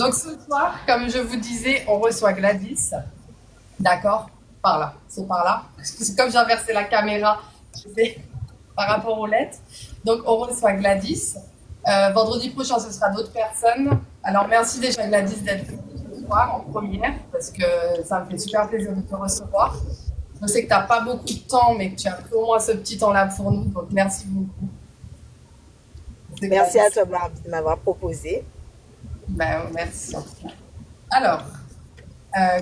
Donc ce soir, comme je vous disais, on reçoit Gladys. D'accord? Par là. C'est par là. C'est comme j'ai inversé la caméra, je sais, par rapport aux lettres. Donc on reçoit Gladys. Vendredi prochain, ce sera d'autres personnes. Alors merci déjà Gladys d'être venue ce soir en première, parce que ça me fait super plaisir de te recevoir. Je sais que tu n'as pas beaucoup de temps, mais que tu as pris au moins ce petit temps-là pour nous. Donc merci beaucoup. Merci à toi, Barbie, de m'avoir proposé. Ben, merci. Alors,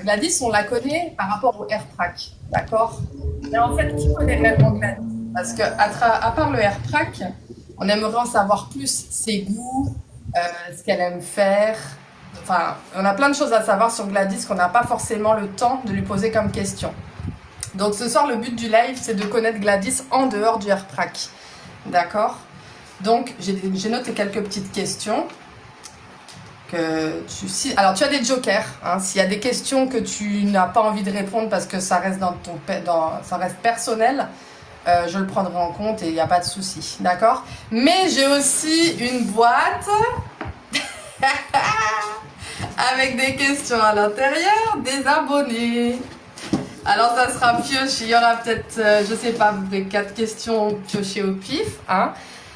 Gladys, on la connaît par rapport au AirTrack, d'accord? Mais en fait, qui connaît réellement Gladys? Parce que à part le AirTrack, on aimerait en savoir plus ses goûts, ce qu'elle aime faire. Enfin, on a plein de choses à savoir sur Gladys qu'on n'a pas forcément le temps de lui poser comme question. Donc ce soir, le but du live, c'est de connaître Gladys en dehors du AirTrack, d'accord? Donc j'ai noté quelques petites questions. Alors tu as des jokers, hein, s'il y a des questions que tu n'as pas envie de répondre parce que ça reste ça reste personnel, je le prendrai en compte et il n'y a pas de souci, d'accord? Mais j'ai aussi une boîte avec des questions à l'intérieur des abonnés. Alors ça sera pioché, il y aura peut-être, je sais pas, 4 questions piochées au pif, hein.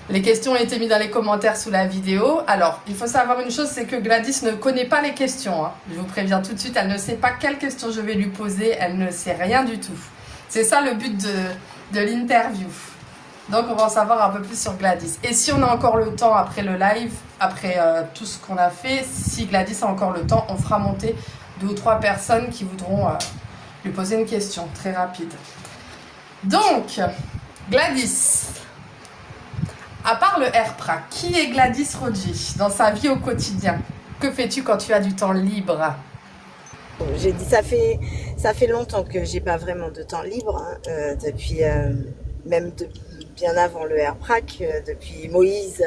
Les questions ont été mises dans les commentaires sous la vidéo. Alors, il faut savoir une chose, c'est que Gladys ne connaît pas les questions, hein. Je vous préviens tout de suite, elle ne sait pas quelles questions je vais lui poser, elle ne sait rien du tout. C'est ça le but de l'interview. Donc, on va en savoir un peu plus sur Gladys. Et si on a encore le temps après le live, après tout ce qu'on a fait, si Gladys a encore le temps, on fera monter 2 ou 3 personnes qui voudront lui poser une question très rapide. Donc, Gladys, à part le AirTrack, qui est Gladys Rodji dans sa vie au quotidien? Que fais-tu quand tu as du temps libre? J'ai dit, ça fait longtemps que j'ai pas vraiment de temps libre, hein, depuis, même bien avant le AirPrac, depuis Moïse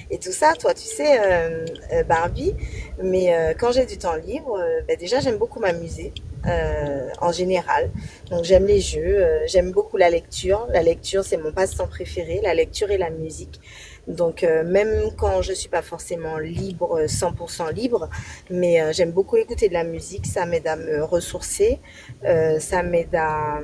et tout ça, toi tu sais, Barbie. Mais quand j'ai du temps libre, ben déjà j'aime beaucoup m'amuser. En général, donc j'aime les jeux, j'aime beaucoup la lecture. La lecture, c'est mon passe-temps préféré, la lecture et la musique. Donc même quand je suis pas forcément libre, 100% libre, mais j'aime beaucoup écouter de la musique. Ça m'aide à me ressourcer, ça m'aide à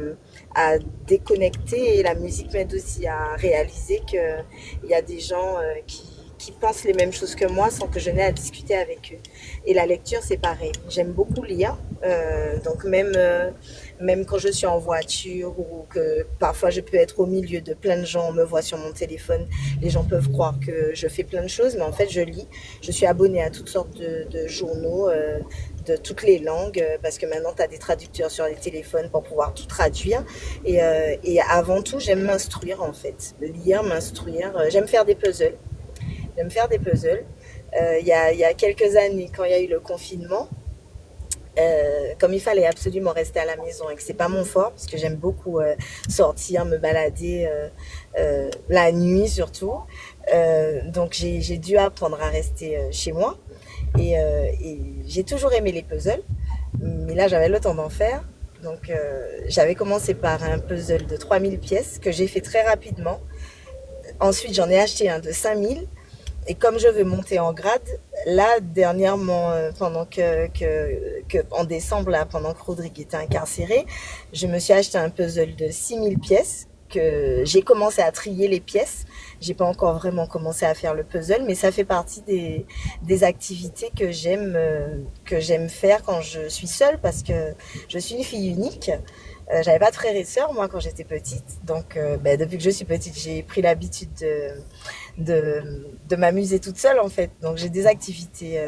déconnecter, et la musique m'aide aussi à réaliser que il y a des gens qui pensent les mêmes choses que moi sans que je n'ai à discuter avec eux. Et la lecture, c'est pareil. J'aime beaucoup lire. Donc même quand je suis en voiture ou que parfois je peux être au milieu de plein de gens, on me voit sur mon téléphone, les gens peuvent croire que je fais plein de choses, mais en fait je lis. Je suis abonnée à toutes sortes de journaux, de toutes les langues, parce que maintenant tu as des traducteurs sur les téléphones pour pouvoir tout traduire. Et avant tout, j'aime m'instruire en fait. Lire, m'instruire. J'aime faire des puzzles. J'aime faire des puzzles. Il y a quelques années, quand il y a eu le confinement, comme il fallait absolument rester à la maison et que c'est pas mon fort, parce que j'aime beaucoup sortir, me balader la nuit surtout. Donc j'ai dû apprendre à rester chez moi. Et j'ai toujours aimé les puzzles, mais là j'avais le temps d'en faire. Donc j'avais commencé par un puzzle de 3000 pièces que j'ai fait très rapidement. Ensuite j'en ai acheté un de 5000. Et comme je veux monter en grade, là, dernièrement, pendant en décembre, là, pendant que Rodrigue était incarcéré, je me suis acheté un puzzle de 6000 pièces, que j'ai commencé à trier les pièces. J'ai pas encore vraiment commencé à faire le puzzle, mais ça fait partie des activités que j'aime faire quand je suis seule, parce que je suis une fille unique. J'avais pas de frères et sœurs, moi, quand j'étais petite. Donc, depuis que je suis petite, j'ai pris l'habitude de m'amuser toute seule, en fait. Donc, j'ai des activités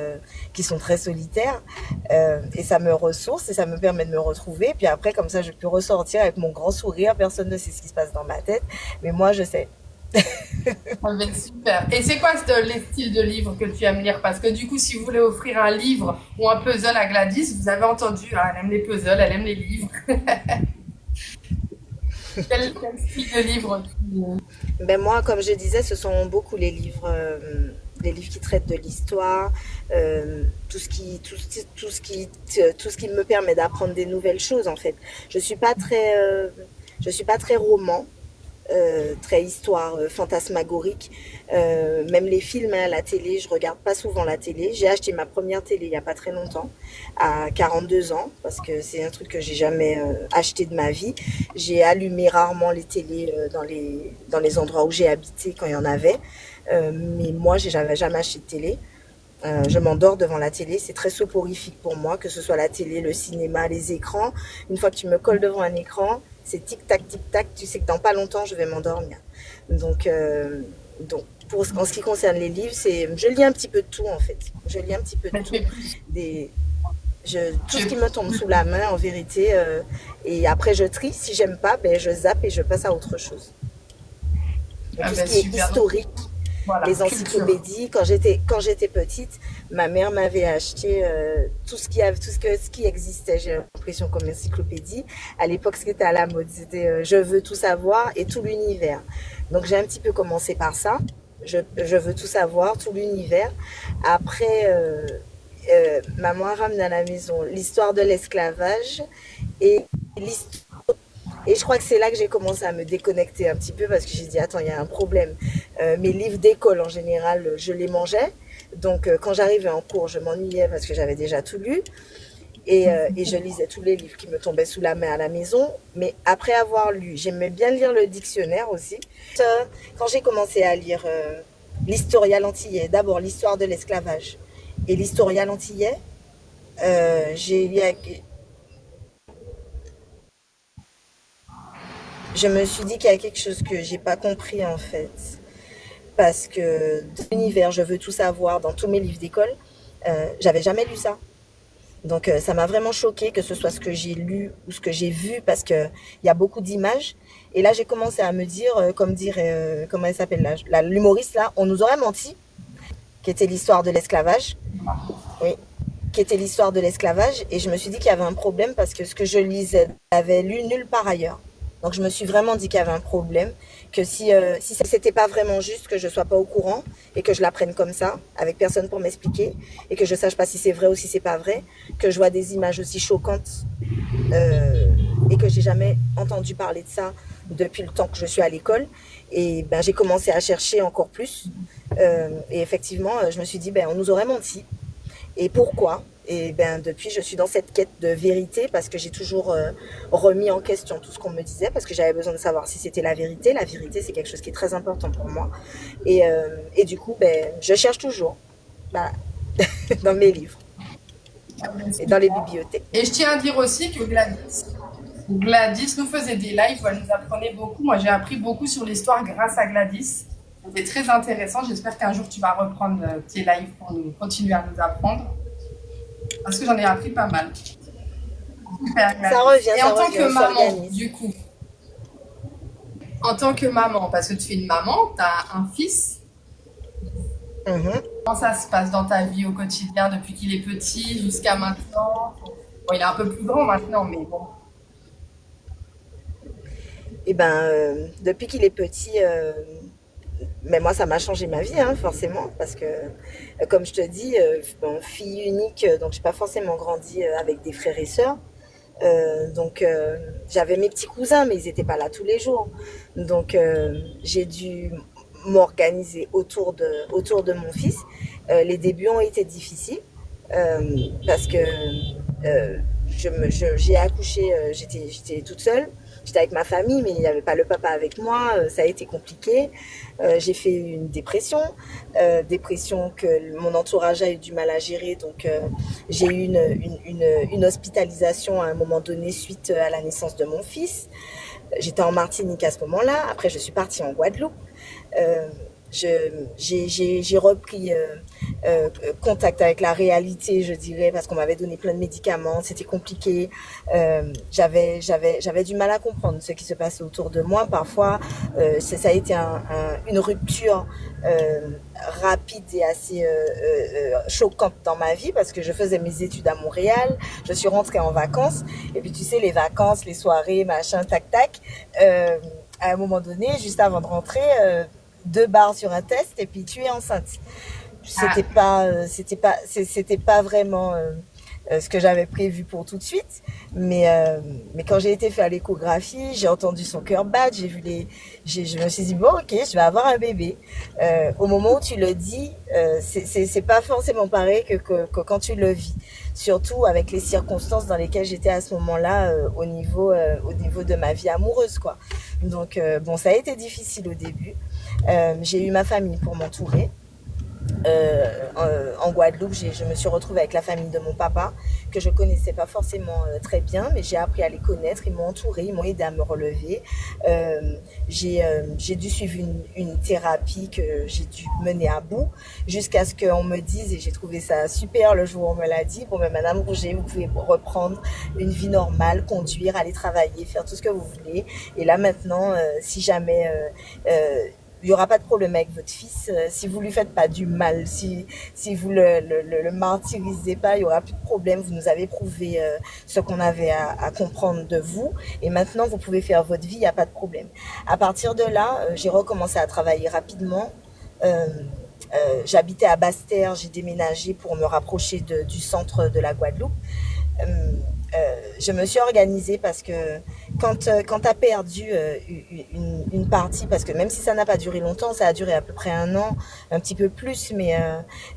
qui sont très solitaires, et ça me ressource et ça me permet de me retrouver. Puis après, comme ça, je peux ressortir avec mon grand sourire. Personne ne sait ce qui se passe dans ma tête, mais moi, je sais. Ah ben, super. Et c'est quoi les styles de livres que tu aimes lire? Parce que du coup, si vous voulez offrir un livre ou un puzzle à Gladys, vous avez entendu, hein, elle aime les puzzles, elle aime les livres. Quel style de livre Ben moi, comme je disais, ce sont beaucoup les livres qui traitent de l'histoire, tout ce qui me permet d'apprendre des nouvelles choses, en fait. Je suis pas très roman. très histoire fantasmagorique. Même les films, hein, la télé, je regarde pas souvent la télé. J'ai acheté ma première télé il y a pas très longtemps, à 42 ans, parce que c'est un truc que j'ai jamais acheté de ma vie. J'ai allumé rarement les télés dans les endroits où j'ai habité quand il y en avait. Mais moi, j'avais jamais acheté de télé. Je m'endors devant la télé, c'est très soporifique pour moi, que ce soit la télé, le cinéma, les écrans. Une fois que tu me colles devant un écran, c'est tic-tac, tic-tac, tu sais que dans pas longtemps, je vais m'endormir. Donc, euh, donc en ce qui concerne les livres, je lis un petit peu de tout en fait. Je lis un petit peu de Mais tu tout. es plus, Des, tout tu ce es qui me tombe sous la main, en vérité. Et après, je trie. Si j'aime pas, ben, je zappe et je passe à autre chose. ah Tout ce ben, qui est super. Donc, historique, voilà, les culture. encyclopédies. Quand j'étais petite, ma mère m'avait acheté tout ce qui existait. J'ai l'impression comme encyclopédie. À l'époque, ce qui était à la mode, c'était je veux tout savoir et tout l'univers. Donc j'ai un petit peu commencé par ça. Je veux tout savoir, tout l'univers. Après, maman a ramené à la maison l'histoire de l'esclavage et l'histoire. Et je crois que c'est là que j'ai commencé à me déconnecter un petit peu parce que j'ai dit, attends, il y a un problème. Mes livres d'école, en général, je les mangeais. Donc, quand j'arrivais en cours, je m'ennuyais parce que j'avais déjà tout lu. Et je lisais tous les livres qui me tombaient sous la main à la maison. Mais après avoir lu, j'aimais bien lire le dictionnaire aussi. Quand j'ai commencé à lire l'historial antillais, d'abord l'histoire de l'esclavage et l'historial antillais, j'ai je me suis dit qu'il y a quelque chose que j'ai pas compris en fait. Parce que dans l'univers, je veux tout savoir dans tous mes livres d'école, j'avais jamais lu ça. Donc ça m'a vraiment choqué que ce soit ce que j'ai lu ou ce que j'ai vu parce que il y a beaucoup d'images. Et là j'ai commencé à me dire, comme dirait, comment elle s'appelle là, l'humoriste là, on nous aurait menti, qui était l'histoire de l'esclavage. Oui, qui était l'histoire de l'esclavage. Et je me suis dit qu'il y avait un problème parce que ce que je lisais, je n'avais lu nulle part ailleurs. Donc je me suis vraiment dit qu'il y avait un problème, que si c'était pas vraiment juste que je sois pas au courant et que je l'apprenne comme ça, avec personne pour m'expliquer, et que je sache pas si c'est vrai ou si c'est pas vrai, que je vois des images aussi choquantes et que j'ai jamais entendu parler de ça depuis le temps que je suis à l'école. Et ben j'ai commencé à chercher encore plus. Et effectivement, je me suis dit ben on nous aurait menti. Et pourquoi? Et ben depuis, je suis dans cette quête de vérité parce que j'ai toujours remis en question tout ce qu'on me disait parce que j'avais besoin de savoir si c'était la vérité. La vérité, c'est quelque chose qui est très important pour moi. Et du coup, ben, je cherche toujours, voilà, dans mes livres Ah ben, et dans les super. bibliothèques. Et je tiens à dire aussi que Gladys nous faisait des lives, elle nous apprenait beaucoup. Moi, j'ai appris beaucoup sur l'histoire grâce à Gladys. C'était très intéressant. J'espère qu'un jour, tu vas reprendre tes lives pour nous continuer à nous apprendre. Parce que j'en ai appris pas mal. Super, Gladys. Et Ça en tant revient, que on maman, s'organise. du coup, en tant que maman, parce que tu es une maman, tu as un fils. Mhm. Comment ça se passe dans ta vie au quotidien depuis qu'il est petit jusqu'à maintenant? Bon, il est un peu plus grand maintenant, mais bon. Et ben, depuis qu'il est petit, mais moi, ça m'a changé ma vie, hein, forcément, parce que, comme je te dis, bon, fille unique, donc j'ai pas forcément grandi avec des frères et sœurs. Donc j'avais mes petits cousins, mais ils n'étaient pas là tous les jours. Donc j'ai dû m'organiser autour de mon fils. Les débuts ont été difficiles parce que j'ai accouché, j'étais toute seule. J'étais avec ma famille, mais il n'y avait pas le papa avec moi. Ça a été compliqué. J'ai fait une dépression, dépression que mon entourage a eu du mal à gérer. Donc, j'ai eu une hospitalisation à un moment donné suite à la naissance de mon fils. J'étais en Martinique à ce moment-là. Après, je suis partie en Guadeloupe. Euh, j'ai repris contact avec la réalité, je dirais, parce qu'on m'avait donné plein de médicaments, c'était compliqué. J'avais du mal à comprendre ce qui se passait autour de moi. Parfois, ça a été une rupture rapide et assez choquante dans ma vie parce que je faisais mes études à Montréal, je suis rentrée en vacances et puis tu sais les vacances, les soirées, machin, tac tac. À un moment donné, juste avant de rentrer, 2 barres sur un test et puis tu es enceinte. Ah, C'était pas vraiment ce que j'avais prévu pour tout de suite. Mais quand j'ai été faire l'échographie, j'ai entendu son cœur battre, je me suis dit bon ok, je vais avoir un bébé. Au moment où tu le dis, c'est pas forcément pareil que quand tu le vis. Surtout avec les circonstances dans lesquelles j'étais à ce moment-là au niveau de ma vie amoureuse quoi. Donc bon, ça a été difficile au début. J'ai eu ma famille pour m'entourer. En Guadeloupe, je me suis retrouvée avec la famille de mon papa, que je connaissais pas forcément très bien, mais j'ai appris à les connaître. Ils m'ont entourée, ils m'ont aidé à me relever. J'ai dû suivre une thérapie que j'ai dû mener à bout jusqu'à ce qu'on me dise, et j'ai trouvé ça super le jour où on me l'a dit, bon, mais Madame Rouget, vous pouvez reprendre une vie normale, conduire, aller travailler, faire tout ce que vous voulez. Et là maintenant, si jamais il y aura pas de problème avec votre fils. Si vous lui faites pas du mal, si vous le martyrisez pas, il y aura plus de problème. Vous nous avez prouvé ce qu'on avait à comprendre de vous. Et maintenant, vous pouvez faire votre vie, il n'y a pas de problème. À partir de là, j'ai recommencé à travailler rapidement. J'habitais à Basse-Terre, j'ai déménagé pour me rapprocher du centre de la Guadeloupe. Je me suis organisée parce que quand tu as perdu une partie, parce que même si ça n'a pas duré longtemps, ça a duré à peu près 1 an, un petit peu plus, mais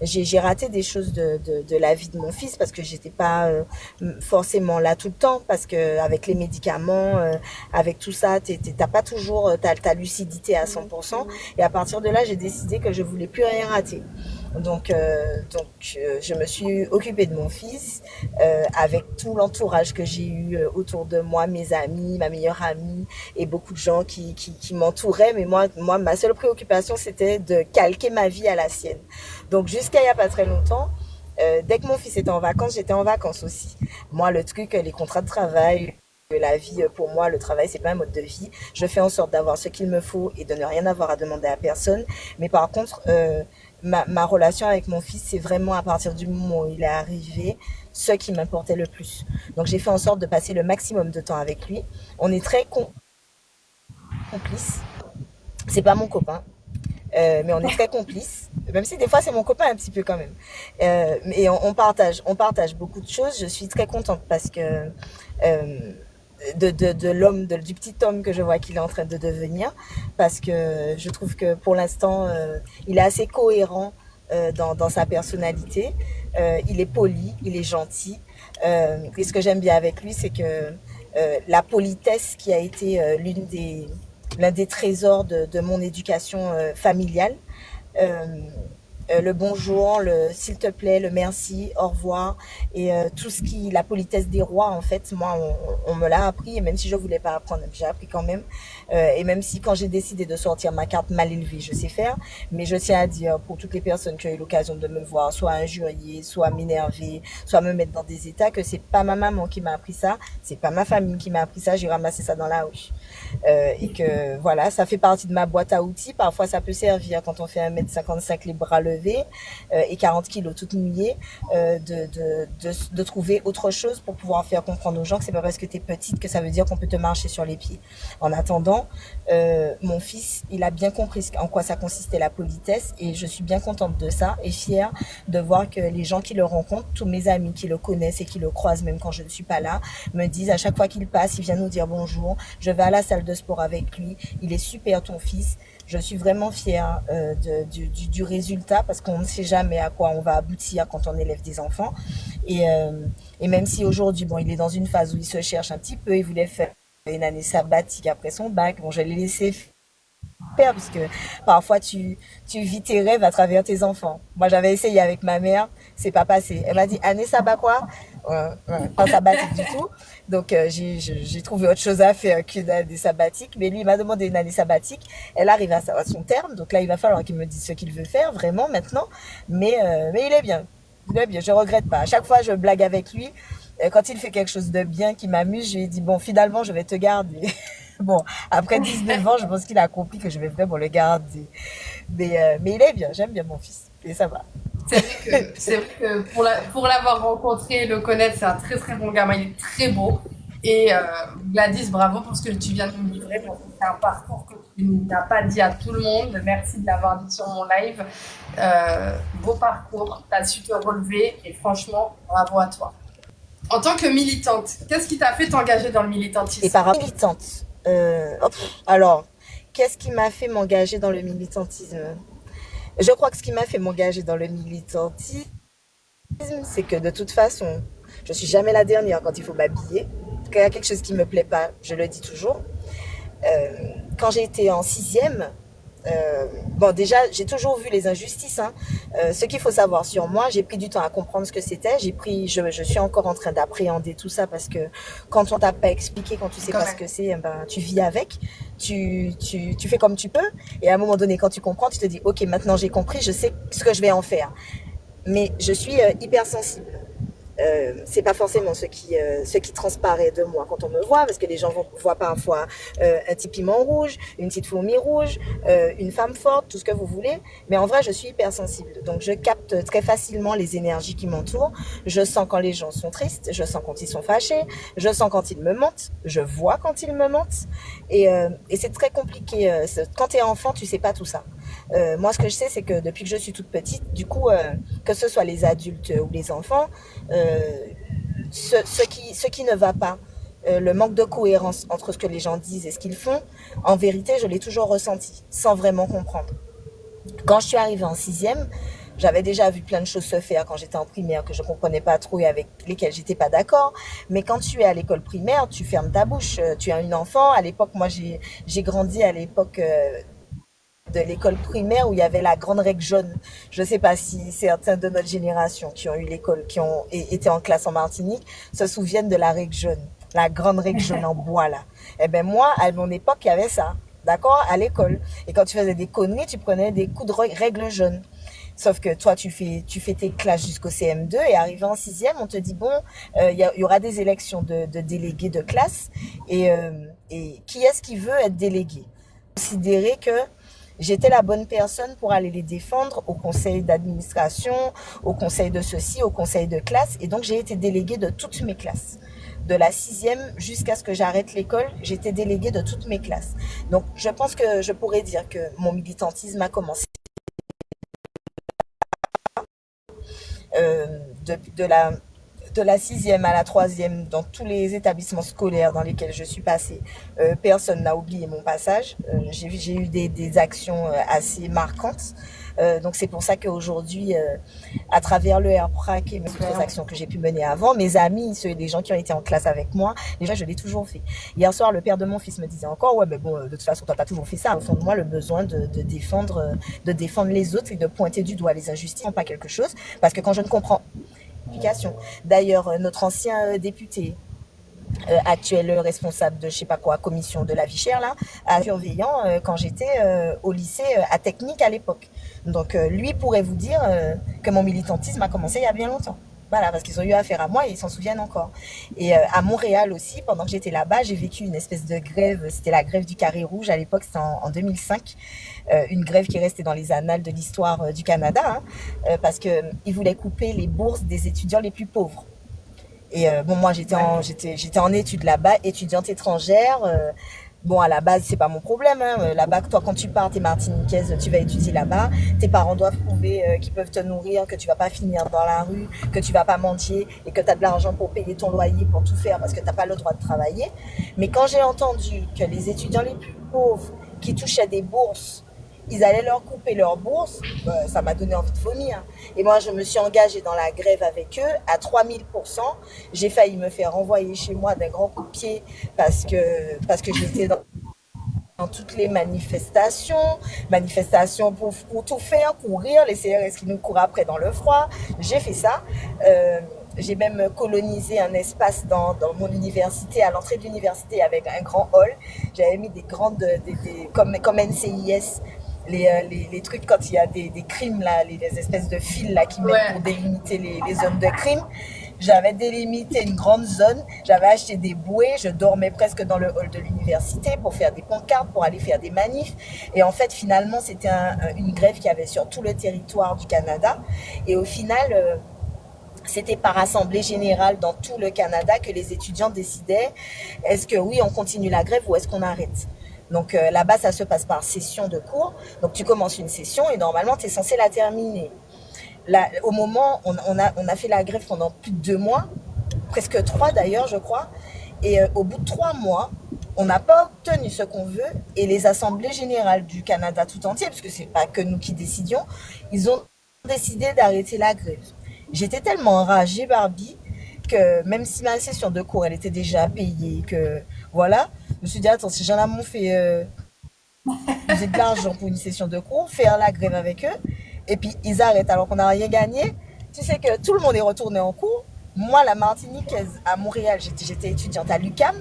j'ai raté des choses de la vie de mon fils parce que j'étais pas forcément là tout le temps, parce que avec les médicaments, avec tout ça, t'as pas toujours ta lucidité à 100%. Et à partir de là, j'ai décidé que je voulais plus rien rater. Donc, je me suis occupée de mon fils avec tout l'entourage que j'ai eu autour de moi, mes amis, ma meilleure amie et beaucoup de gens qui m'entouraient. Mais moi, ma seule préoccupation, c'était de calquer ma vie à la sienne. Donc, jusqu'à il n'y a pas très longtemps, dès que mon fils était en vacances, j'étais en vacances aussi. Moi, le truc, les contrats de travail, la vie, pour moi, le travail, c'est pas un mode de vie. Je fais en sorte d'avoir ce qu'il me faut et de ne rien avoir à demander à personne. Mais par contre, ma relation avec mon fils, c'est vraiment à partir du moment où il est arrivé, ce qui m'importait le plus. Donc, j'ai fait en sorte de passer le maximum de temps avec lui. On est très complices. C'est pas mon copain. Mais on est très complices, même si des fois c'est mon copain un petit peu quand même. Mais on partage beaucoup de choses. Je suis très contente parce que de l'homme, du petit homme que je vois qu'il est en train de devenir, parce que je trouve que pour l'instant, il est assez cohérent dans sa personnalité. Il est poli, il est gentil. Et ce que j'aime bien avec lui, c'est que la politesse qui a été l'un des trésors de mon éducation familiale. Le bonjour, le s'il te plaît, le merci, au revoir et tout ce qui, la politesse des rois en fait, moi on me l'a appris et même si je voulais pas apprendre, j'ai appris quand même et même si quand j'ai décidé de sortir ma carte mal élevée, je sais faire, mais je tiens à dire pour toutes les personnes qui ont eu l'occasion de me voir, soit injurier, soit m'énerver, soit me mettre dans des états, que c'est pas ma maman qui m'a appris ça, c'est pas ma famille qui m'a appris ça, j'ai ramassé ça dans la rue et que voilà, ça fait partie de ma boîte à outils. Parfois ça peut servir quand on fait 1m55 les bras levés et 40 kilos toutes mouillées, de trouver autre chose pour pouvoir faire comprendre aux gens que c'est pas parce que t'es petite que ça veut dire qu'on peut te marcher sur les pieds. En attendant, mon fils, il a bien compris en quoi ça consistait la politesse et je suis bien contente de ça et fière de voir que les gens qui le rencontrent, tous mes amis qui le connaissent et qui le croisent même quand je ne suis pas là, me disent à chaque fois qu'il passe, il vient nous dire bonjour, je vais à la salle de sport avec lui, il est super ton fils. Je suis vraiment fière du résultat parce qu'on ne sait jamais à quoi on va aboutir quand on élève des enfants. Et même si aujourd'hui, bon, il est dans une phase où il se cherche un petit peu, il voulait faire une année sabbatique après son bac, bon, je l'ai laissé faire parce que parfois tu vis tes rêves à travers tes enfants. Moi, j'avais essayé avec ma mère, c'est pas passé. Elle m'a dit, année sabbat quoi? Pas sabbatique du tout. Donc j'ai trouvé autre chose à faire qu'une année sabbatique. Mais lui, il m'a demandé une année sabbatique. Elle arrive à son terme. Donc là, il va falloir qu'il me dise ce qu'il veut faire vraiment maintenant. Mais il est bien. Il est bien. Je regrette pas. À chaque fois, je blague avec lui. Quand il fait quelque chose de bien qui m'amuse, je lui ai dit, bon, finalement, je vais te garder. Bon, après 19 ans, je pense qu'il a compris que je vais vraiment le garder. Mais il est bien. J'aime bien mon fils. Et ça va. C'est vrai que pour l'avoir rencontré et le connaître, c'est un très très bon gamin, il est très beau. Et Gladys, bravo pour ce que tu viens de me livrer, parce que c'est un parcours que tu n'as pas dit à tout le monde. Merci de l'avoir dit sur mon live. Beau parcours, tu as su te relever et franchement, bravo à toi. En tant que militante, qu'est-ce qui t'a fait t'engager dans le militantisme? Et par rapport militante, alors, qu'est-ce qui m'a fait m'engager dans le militantisme? Je crois que ce qui m'a fait m'engager dans le militantisme, c'est que de toute façon, je suis jamais la dernière quand il faut m'habiller. Quand il y a quelque chose qui me plaît pas, je le dis toujours. Euh, Quand j'ai été en sixième, bon, déjà, j'ai toujours vu les injustices. Hein. Ce qu'il faut savoir sur moi, j'ai pris du temps à comprendre ce que c'était. Je suis encore en train d'appréhender tout ça parce que quand on t'a pas expliqué, quand tu sais pas ce que c'est, ben, tu vis avec, tu fais comme tu peux. Et à un moment donné, quand tu comprends, tu te dis, ok, maintenant j'ai compris, je sais ce que je vais en faire. Mais je suis hypersensible. C'est pas forcément ce qui transparaît de moi quand on me voit, parce que les gens voient parfois un petit piment rouge, une petite fourmi rouge, une femme forte, tout ce que vous voulez. Mais en vrai, je suis hypersensible. Donc, je capte très facilement les énergies qui m'entourent. Je sens quand les gens sont tristes, je sens quand ils sont fâchés, je sens quand ils me mentent, je vois quand ils me mentent. Et c'est très compliqué. Quand tu es enfant, tu sais pas tout ça. Moi, ce que je sais, c'est que depuis que je suis toute petite, du coup, que ce soit les adultes ou les enfants, ce qui ne va pas, le manque de cohérence entre ce que les gens disent et ce qu'ils font, en vérité, je l'ai toujours ressenti, sans vraiment comprendre. Quand je suis arrivée en sixième, j'avais déjà vu plein de choses se faire quand j'étais en primaire que je comprenais pas trop et avec lesquelles j'étais pas d'accord. Mais quand tu es à l'école primaire, tu fermes ta bouche. Tu as une enfant. À l'époque, moi, j'ai grandi à l'époque de l'école primaire où il y avait la grande règle jaune. Je ne sais pas si certains de notre génération qui ont eu l'école, qui ont été en classe en Martinique, se souviennent de la règle jaune, la grande règle jaune en bois là. Eh ben moi, à mon époque, il y avait ça, d'accord, à l'école. Et quand tu faisais des conneries, tu prenais des coups de règle jaune. Sauf que toi, tu fais tes classes jusqu'au CM2 et arrivé en sixième, on te dit bon, y aura des élections de délégués de classe et qui est-ce qui veut être délégué? Considérer que j'étais la bonne personne pour aller les défendre au conseil d'administration, au conseil de ceci, au conseil de classe. Et donc, j'ai été déléguée de toutes mes classes. De la sixième jusqu'à ce que j'arrête l'école, j'étais déléguée de toutes mes classes. Donc, je pense que je pourrais dire que mon militantisme a commencé euh, de la de la sixième à la troisième, dans tous les établissements scolaires dans lesquels je suis passée, personne n'a oublié mon passage. J'ai eu des actions assez marquantes. Donc c'est pour ça qu'aujourd'hui, à travers le RPRAC et mes autres actions que j'ai pu mener avant, mes amis, les gens qui ont été en classe avec moi, déjà je l'ai toujours fait. Hier soir, le père de mon fils me disait encore, ouais, mais bon, de toute façon, toi t'as toujours fait ça. Au fond de moi, le besoin de défendre les autres et de pointer du doigt les injustices, pas quelque chose, parce que quand je ne comprends D'ailleurs, notre ancien député, actuel responsable de je sais pas quoi, commission de la vie chère, là, a surveillant quand j'étais au lycée à Technique à l'époque. Donc lui pourrait vous dire que mon militantisme a commencé il y a bien longtemps. Voilà, parce qu'ils ont eu affaire à moi et ils s'en souviennent encore. Et à Montréal aussi, pendant que j'étais là-bas, j'ai vécu une espèce de grève. C'était la grève du Carré Rouge à l'époque, c'était en 2005. Une grève qui est restée dans les annales de l'histoire du Canada, hein, parce qu'ils voulaient couper les bourses des étudiants les plus pauvres. Et bon, moi, j'étais en études là-bas, étudiante étrangère. Bon, à la base, c'est pas mon problème. Hein. Là-bas, toi, quand tu pars, t'es martiniquaise, tu vas étudier là-bas. Tes parents doivent prouver qu'ils peuvent te nourrir, que tu vas pas finir dans la rue, que tu vas pas mendier et que tu as de l'argent pour payer ton loyer, pour tout faire parce que t'as pas le droit de travailler. Mais quand j'ai entendu que les étudiants les plus pauvres qui touchaient des bourses, ils allaient leur couper leur bourse, ça m'a donné envie de vomir. Et moi, je me suis engagée dans la grève avec eux à 3000%. J'ai failli me faire renvoyer chez moi d'un grand coup de pied parce que j'étais dans toutes les manifestations pour tout faire, courir, les CRS qui nous courent après dans le froid. J'ai fait ça. J'ai même colonisé un espace dans mon université, à l'entrée de l'université, avec un grand hall. J'avais mis des grandes, comme NCIS, les trucs quand il y a des crimes, là, les espèces de fils là, qui mettent pour délimiter les zones de crime. J'avais délimité une grande zone, j'avais acheté des bouées, je dormais presque dans le hall de l'université pour faire des pancartes, pour aller faire des manifs. Et en fait, finalement, c'était une grève qu'il y avait sur tout le territoire du Canada. Et au final, c'était par assemblée générale dans tout le Canada que les étudiants décidaient est-ce que oui, on continue la grève ou est-ce qu'on arrête. Donc là-bas, ça se passe par session de cours. Donc tu commences une session et normalement, tu es censé la terminer. Là, au moment, on a fait la grève pendant plus de 2 mois. presque 3 d'ailleurs, je crois. Et au bout de 3 mois, on n'a pas obtenu ce qu'on veut. Et les assemblées générales du Canada tout entier, parce que c'est pas que nous qui décidions, ils ont décidé d'arrêter la grève. J'étais tellement enragée, Barbie, que même si ma session de cours, elle était déjà payée, que voilà, je me suis dit, attends, si j'en ai mon fait user de l'argent pour une session de cours, faire la grève avec eux, et puis ils arrêtent alors qu'on n'a rien gagné. Tu sais que tout le monde est retourné en cours. Moi, la Martiniquaise, à Montréal, j'étais étudiante à l'UQAM.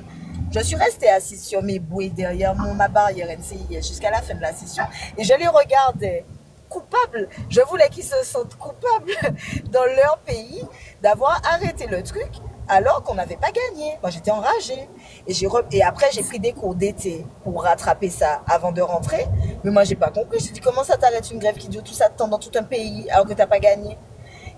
Je suis restée assise sur mes bouées derrière ma barrière NCIS jusqu'à la fin de la session et je les regardais coupables. Je voulais qu'ils se sentent coupables dans leur pays d'avoir arrêté le truc alors qu'on n'avait pas gagné. Moi, j'étais enragée. Et après, j'ai pris des cours d'été pour rattraper ça avant de rentrer. Mais moi, j'ai pas compris. J'ai dit, comment ça t'arrête une grève qui dure tout ça de temps dans tout un pays alors que t'as pas gagné?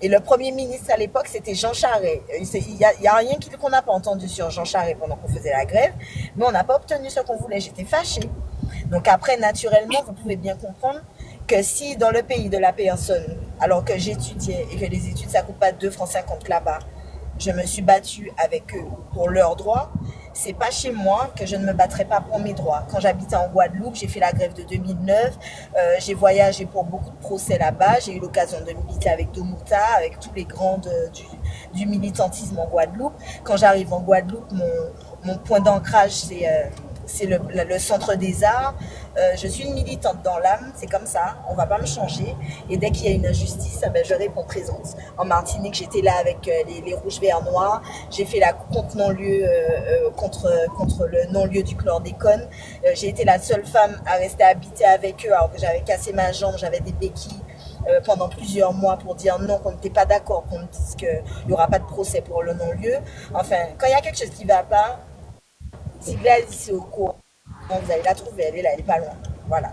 Et le premier ministre à l'époque, c'était Jean Charest. Il y a rien qu'on n'a pas entendu sur Jean Charest pendant qu'on faisait la grève, mais on n'a pas obtenu ce qu'on voulait. J'étais fâchée. Donc après, naturellement, vous pouvez bien comprendre que si dans le pays de la personne, alors que j'étudiais et que les études, ça coûte pas 2,50 francs là-bas, je me suis battue avec eux pour leurs droits, c'est pas chez moi que je ne me battrai pas pour mes droits. Quand j'habitais en Guadeloupe, j'ai fait la grève de 2009, j'ai voyagé pour beaucoup de procès là-bas, j'ai eu l'occasion de militer avec Domouta, avec tous les grands du militantisme en Guadeloupe. Quand j'arrive en Guadeloupe, mon point d'ancrage, c'est le centre des arts. Je suis une militante dans l'âme, c'est comme ça, on va pas me changer. Et dès qu'il y a une injustice, ben, je réponds présente. En Martinique, j'étais là avec les rouges, verts, noirs. J'ai fait la contre non-lieu contre le non-lieu du chlordécone. J'ai été la seule femme à rester habitée avec eux alors que j'avais cassé ma jambe, j'avais des béquilles. Pendant plusieurs mois pour dire non, qu'on n'était pas d'accord, qu'on me dise qu'il n'y aura pas de procès pour le non-lieu. Enfin, quand il y a quelque chose qui ne va pas, si Gladys est au courant, vous allez la trouver, elle est là, elle est pas loin. Voilà.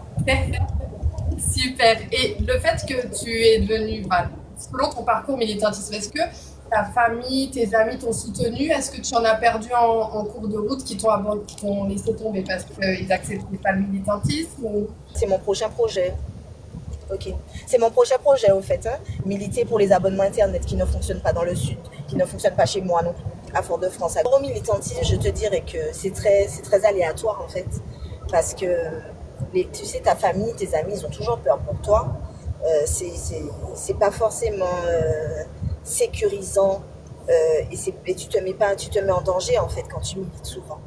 Super. Et le fait que tu es devenu, enfin, selon ton parcours militantisme, est-ce que ta famille, tes amis t'ont soutenu? Est-ce que tu en as perdu en cours de route qui t'ont laissé tomber parce qu'ils n'acceptaient pas le militantisme C'est mon prochain projet. Ok. C'est mon prochain projet au fait. Hein. Militer pour les abonnements internet qui ne fonctionnent pas dans le sud, qui ne fonctionnent pas chez moi non plus, à Fort-de-France. Au militantisme, je te dirais que c'est très aléatoire en fait. Parce que tu sais, ta famille, tes amis, ils ont toujours peur pour toi. C'est pas forcément sécurisant et tu te mets en danger en fait quand tu milites souvent.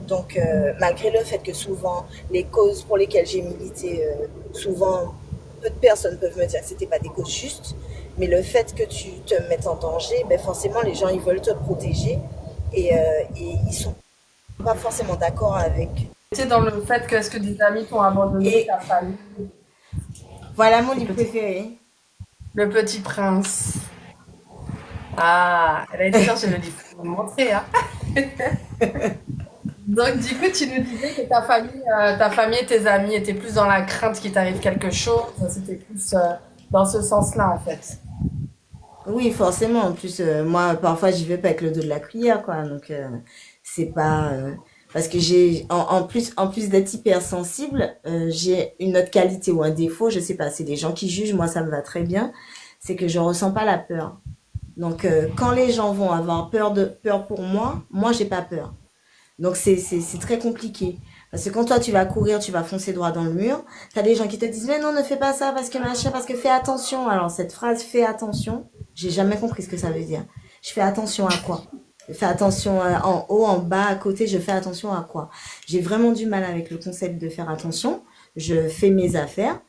Donc malgré le fait que souvent les causes pour lesquelles j'ai milité, souvent peu de personnes peuvent me dire que c'était pas des causes justes, mais le fait que tu te mettes en danger, ben forcément les gens ils veulent te protéger et ils sont pas forcément d'accord avec. Tu sais, dans le fait que est-ce que des amis t'ont abandonné, Et ta famille, voilà mon le livre petit, préféré. le petit prince. Ah, elle a été chercher le livre pour me montrer, hein. Donc, du coup, tu nous disais que ta famille et tes amis étaient plus dans la crainte qu'il t'arrive quelque chose. C'était plus dans ce sens-là, en fait. Oui, forcément. En plus, moi, parfois, j'y vais pas avec le dos de la cuillère, quoi. Donc, c'est pas parce que en plus d'être hypersensible, j'ai une autre qualité ou un défaut, je sais pas. C'est des gens qui jugent. Moi, ça me va très bien. C'est que je ressens pas la peur. Donc, quand les gens vont avoir peur pour moi, moi, j'ai pas peur. Donc c'est très compliqué. Parce que quand toi tu vas courir, tu vas foncer droit dans le mur, t'as des gens qui te disent mais non ne fais pas ça parce que machin, parce que fais attention. Alors cette phrase fais attention, j'ai jamais compris ce que ça veut dire. Je fais attention à quoi? Je fais attention en haut, en bas, à côté, je fais attention à quoi? J'ai vraiment du mal avec le concept de faire attention. Je fais mes affaires.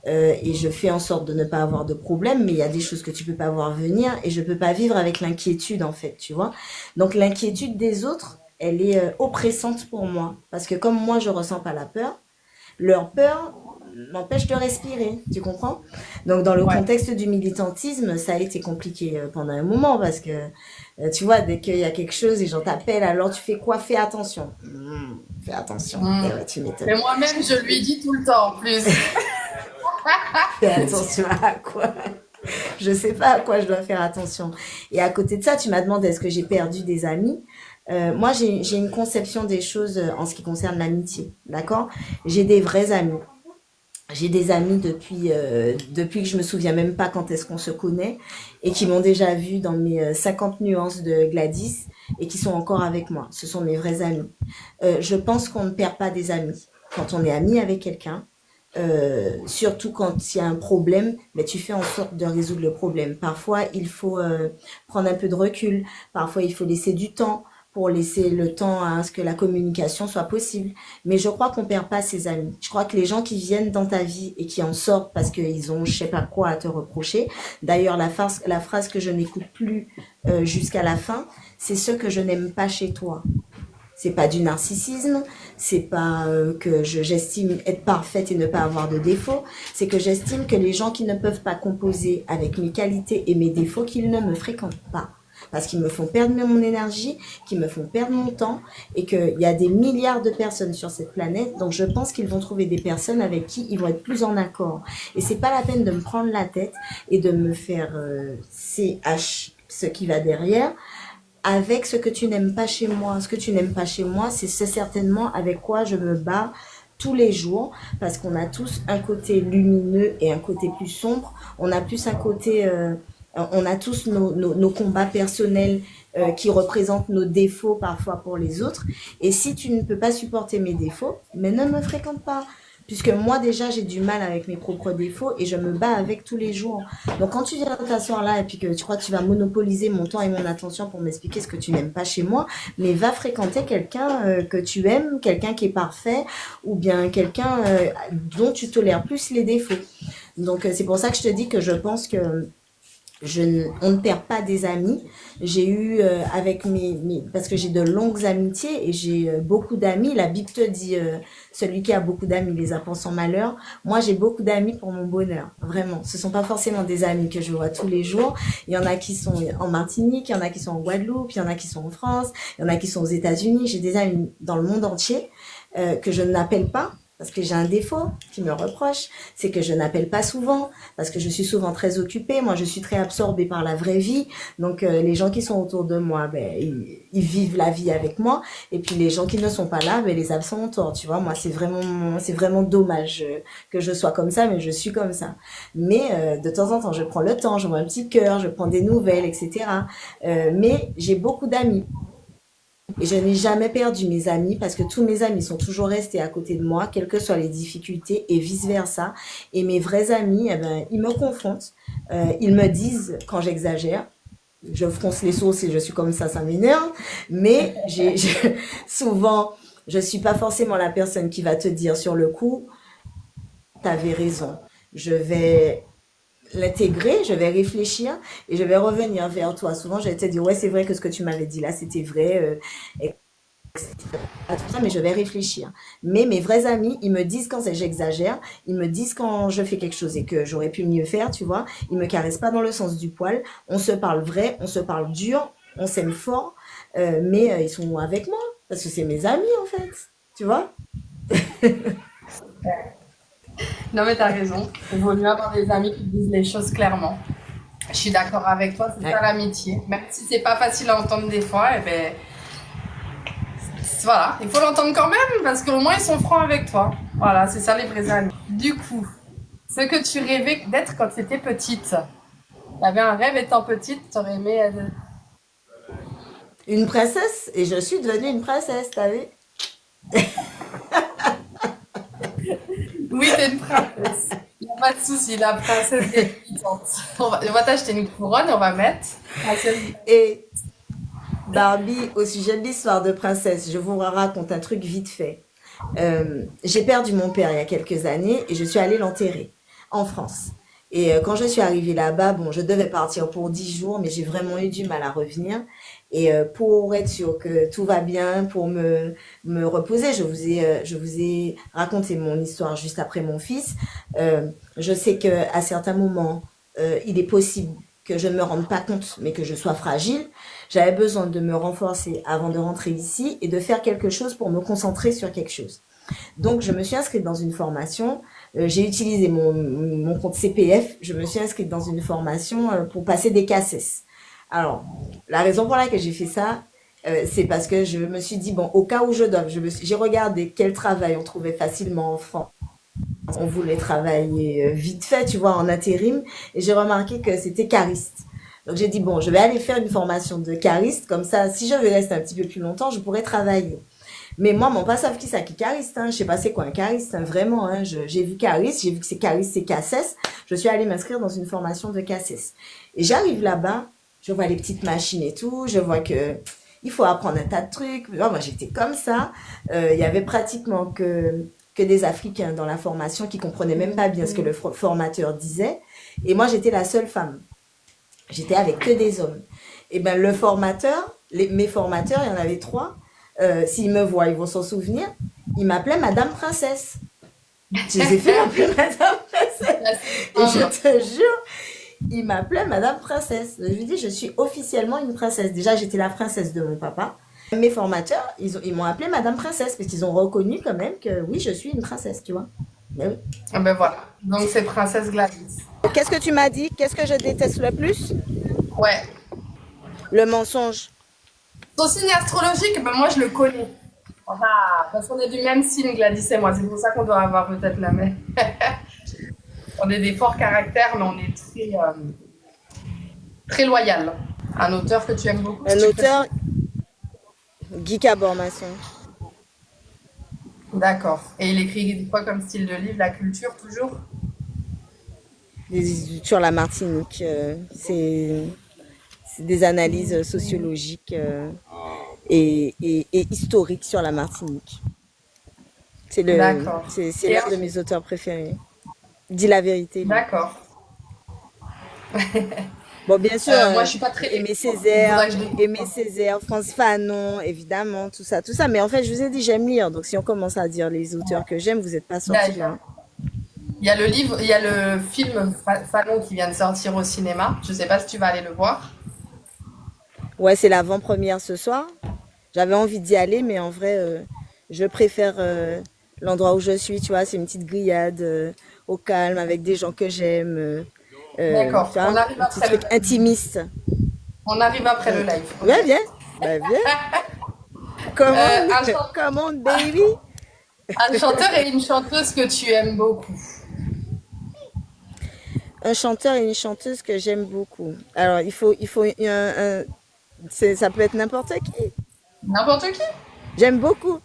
Et je fais en sorte de ne pas avoir de problème, mais il y a des choses que tu peux pas voir venir et je peux pas vivre avec l'inquiétude en fait, tu vois. Donc l'inquiétude des autres, elle est oppressante pour moi parce que comme moi je ressens pas la peur, leur peur m'empêche de respirer, tu comprends? Donc dans le Ouais. contexte du militantisme, ça a été compliqué pendant un moment parce que tu vois, dès qu'il y a quelque chose et j'en t'appelle, alors tu fais quoi? Fais attention. Fais attention. Et Mm. ouais, tu m'étonnes. Mais moi-même, je lui dis tout le temps, en plus. Fais attention à quoi? Je sais pas à quoi je dois faire attention. Et à côté de ça, tu m'as demandé est-ce que j'ai perdu des amis. Moi, j'ai une conception des choses en ce qui concerne l'amitié, d'accord? J'ai des vrais amis. J'ai des amis depuis que je me souviens même pas quand est-ce qu'on se connaît et qui m'ont déjà vu dans mes 50 nuances de Gladys et qui sont encore avec moi. Ce sont mes vrais amis. Je pense qu'on ne perd pas des amis. Quand on est ami avec quelqu'un, surtout quand il y a un problème, mais tu fais en sorte de résoudre le problème. Parfois, il faut prendre un peu de recul. Parfois, il faut laisser du temps pour laisser le temps à ce que la communication soit possible. Mais je crois qu'on perd pas ses amis. Je crois que les gens qui viennent dans ta vie et qui en sortent parce qu'ils ont je sais pas quoi à te reprocher. D'ailleurs, la phrase que je n'écoute plus jusqu'à la fin, c'est ce que je n'aime pas chez toi. C'est pas du narcissisme, c'est pas que j'estime être parfaite et ne pas avoir de défauts, c'est que j'estime que les gens qui ne peuvent pas composer avec mes qualités et mes défauts, qu'ils ne me fréquentent pas. Parce qu'ils me font perdre mon énergie, qu'ils me font perdre mon temps, et qu'il y a des milliards de personnes sur cette planète, donc je pense qu'ils vont trouver des personnes avec qui ils vont être plus en accord. Et c'est pas la peine de me prendre la tête et de me faire CH, ce qui va derrière, avec ce que tu n'aimes pas chez moi. Ce que tu n'aimes pas chez moi, c'est certainement avec quoi je me bats tous les jours, parce qu'on a tous un côté lumineux et un côté plus sombre. On a plus un côté, on a tous nos combats personnels qui représentent nos défauts parfois pour les autres. Et si tu ne peux pas supporter mes défauts, mais ne me fréquente pas. Puisque moi déjà j'ai du mal avec mes propres défauts et je me bats avec tous les jours. Donc quand tu viens t'asseoir là et puis que tu crois que tu vas monopoliser mon temps et mon attention pour m'expliquer ce que tu n'aimes pas chez moi, mais va fréquenter quelqu'un que tu aimes, quelqu'un qui est parfait ou bien quelqu'un dont tu tolères plus les défauts. Donc c'est pour ça que je te dis que je pense que on ne perd pas des amis. J'ai eu avec parce que j'ai de longues amitiés et j'ai beaucoup d'amis. La Bible te dit, celui qui a beaucoup d'amis les a pour son malheur. Moi, j'ai beaucoup d'amis pour mon bonheur. Vraiment. Ce sont pas forcément des amis que je vois tous les jours. Il y en a qui sont en Martinique, il y en a qui sont en Guadeloupe, il y en a qui sont en France, il y en a qui sont aux États-Unis. J'ai des amis dans le monde entier que je n'appelle pas. Parce que j'ai un défaut qui me reproche, c'est que je n'appelle pas souvent, parce que je suis souvent très occupée. Moi, je suis très absorbée par la vraie vie. Donc, les gens qui sont autour de moi, ben, ils vivent la vie avec moi. Et puis, les gens qui ne sont pas là, ben, les absents ont tort. Tu vois, moi, c'est vraiment dommage que je sois comme ça, mais je suis comme ça. Mais de temps en temps, je prends le temps, je vois un petit cœur, je prends des nouvelles, etc. Mais j'ai beaucoup d'amis. Et je n'ai jamais perdu mes amis parce que tous mes amis sont toujours restés à côté de moi, quelles que soient les difficultés et vice-versa. Et mes vrais amis, eh ben, ils me confrontent. Ils me disent quand j'exagère. Je fronce les sourcils et je suis comme ça m'énerve. Mais souvent, je suis pas forcément la personne qui va te dire sur le coup, t'avais raison. Je vais l'intégrer, je vais réfléchir et je vais revenir vers toi. Souvent, je vais te dire, ouais, c'est vrai que ce que tu m'avais dit là, c'était vrai, tout ça, mais je vais réfléchir. Mais mes vrais amis, ils me disent quand j'exagère, ils me disent quand je fais quelque chose et que j'aurais pu mieux faire, tu vois. Ils me caressent pas dans le sens du poil. On se parle vrai, on se parle dur, on s'aime fort, mais ils sont avec moi parce que c'est mes amis en fait, tu vois. Non, mais t'as raison. Il vaut mieux avoir des amis qui disent les choses clairement. Je suis d'accord avec toi, c'est ça Ouais. l'amitié. Même si c'est pas facile à entendre des fois, eh ben, voilà, il faut l'entendre quand même parce qu'au moins ils sont francs avec toi. Voilà, c'est ça les vrais amis. Du coup, ce que tu rêvais d'être quand tu étais petite. T'avais un rêve étant petite, t'aurais aimé être... Une princesse et je suis devenue une princesse, t'as vu? Oui, t'es une princesse. Y a pas de souci, la princesse débutante. On va t'acheter une couronne, on va mettre. Et Barbie, au sujet de l'histoire de princesse, je vous raconte un truc vite fait. J'ai perdu mon père il y a quelques années et je suis allée l'enterrer en France. Et quand je suis arrivée là-bas, bon, je devais partir pour 10 jours, mais j'ai vraiment eu du mal à revenir. Et pour être sûre que tout va bien, pour me reposer, je vous ai raconté mon histoire juste après mon fils. Je sais que à certains moments, il est possible que je ne me rende pas compte, mais que je sois fragile. J'avais besoin de me renforcer avant de rentrer ici et de faire quelque chose pour me concentrer sur quelque chose. Donc, je me suis inscrite dans une formation. J'ai utilisé mon compte CPF. Je me suis inscrite dans une formation pour passer des CACES. Alors, la raison pour laquelle j'ai fait ça, c'est parce que je me suis dit, bon, au cas où je dois, j'ai regardé quel travail on trouvait facilement en France On voulait travailler vite fait, tu vois, en intérim. Et j'ai remarqué que c'était cariste. Donc j'ai dit, bon, je vais aller faire une formation de cariste. Comme ça, si je veux rester un petit peu plus longtemps, je pourrais travailler. Mais moi, mon pas savent qui c'est qui cariste. Hein. Je sais pas c'est quoi un cariste, hein, vraiment. Hein. J'ai vu cariste, j'ai vu que c'est cariste, c'est CACES. Je suis allée m'inscrire dans une formation de CACES. Et j'arrive là-bas, je vois les petites machines et tout, je vois que il faut apprendre un tas de trucs. Oh, moi, j'étais comme ça. Il y avait pratiquement que des Africains dans la formation qui comprenaient même pas bien ce que le formateur disait. Et moi, j'étais la seule femme. J'étais avec que des hommes. Et ben le formateur, mes formateurs, il y en avait 3. S'ils me voient, ils vont s'en souvenir. Ils m'appelaient Madame Princesse. Je les ai fait appeler Madame Princesse. Et je te jure, ils m'appelaient Madame Princesse. Je lui dis, je suis officiellement une princesse. Déjà, j'étais la princesse de mon papa. Mes formateurs, ils m'ont appelée Madame Princesse parce qu'ils ont reconnu quand même que oui, je suis une princesse, tu vois. Mais oui. Ah ben voilà. Donc c'est Princesse Gladys. Qu'est-ce que tu m'as dit? Qu'est-ce que je déteste le plus? Ouais. Le mensonge. Ton signe astrologique, ben moi je le connais. Enfin, parce qu'on est du même signe, Gladys et moi. C'est pour ça qu'on doit avoir peut-être la même. On est des forts caractères, mais on est très loyal. Un auteur que tu aimes beaucoup. Un auteur, Guy Cabormasson. D'accord. Et il écrit quoi comme style de livre? La culture, toujours? Sur la Martinique. C'est des analyses sociologiques et historiques sur la Martinique. D'accord. C'est l'un de mes auteurs préférés. Dis la vérité. Lui. D'accord. Bon, bien sûr, moi, je suis pas très. Aimé Césaire, Frantz Fanon, évidemment, tout ça, tout ça. Mais en fait, je vous ai dit, j'aime lire. Donc, si on commence à dire les auteurs que j'aime, vous n'êtes pas sortis là. Il y a le livre, il y a le film Fanon qui vient de sortir au cinéma. Je sais pas si tu vas aller le voir. Ouais, c'est l'avant-première ce soir. J'avais envie d'y aller, mais en vrai, je préfère l'endroit où je suis, tu vois. C'est une petite grillade au calme avec des gens que j'aime. D'accord. Tu vois, On arrive un petit après truc intimiste. On arrive après le live. Ok. Ouais, viens. Bah, viens. Come Un, on, chan- come on, baby. un chanteur et une chanteuse que tu aimes beaucoup. Un chanteur et une chanteuse que j'aime beaucoup. Alors, il faut ça peut être n'importe qui. N'importe qui. J'aime beaucoup.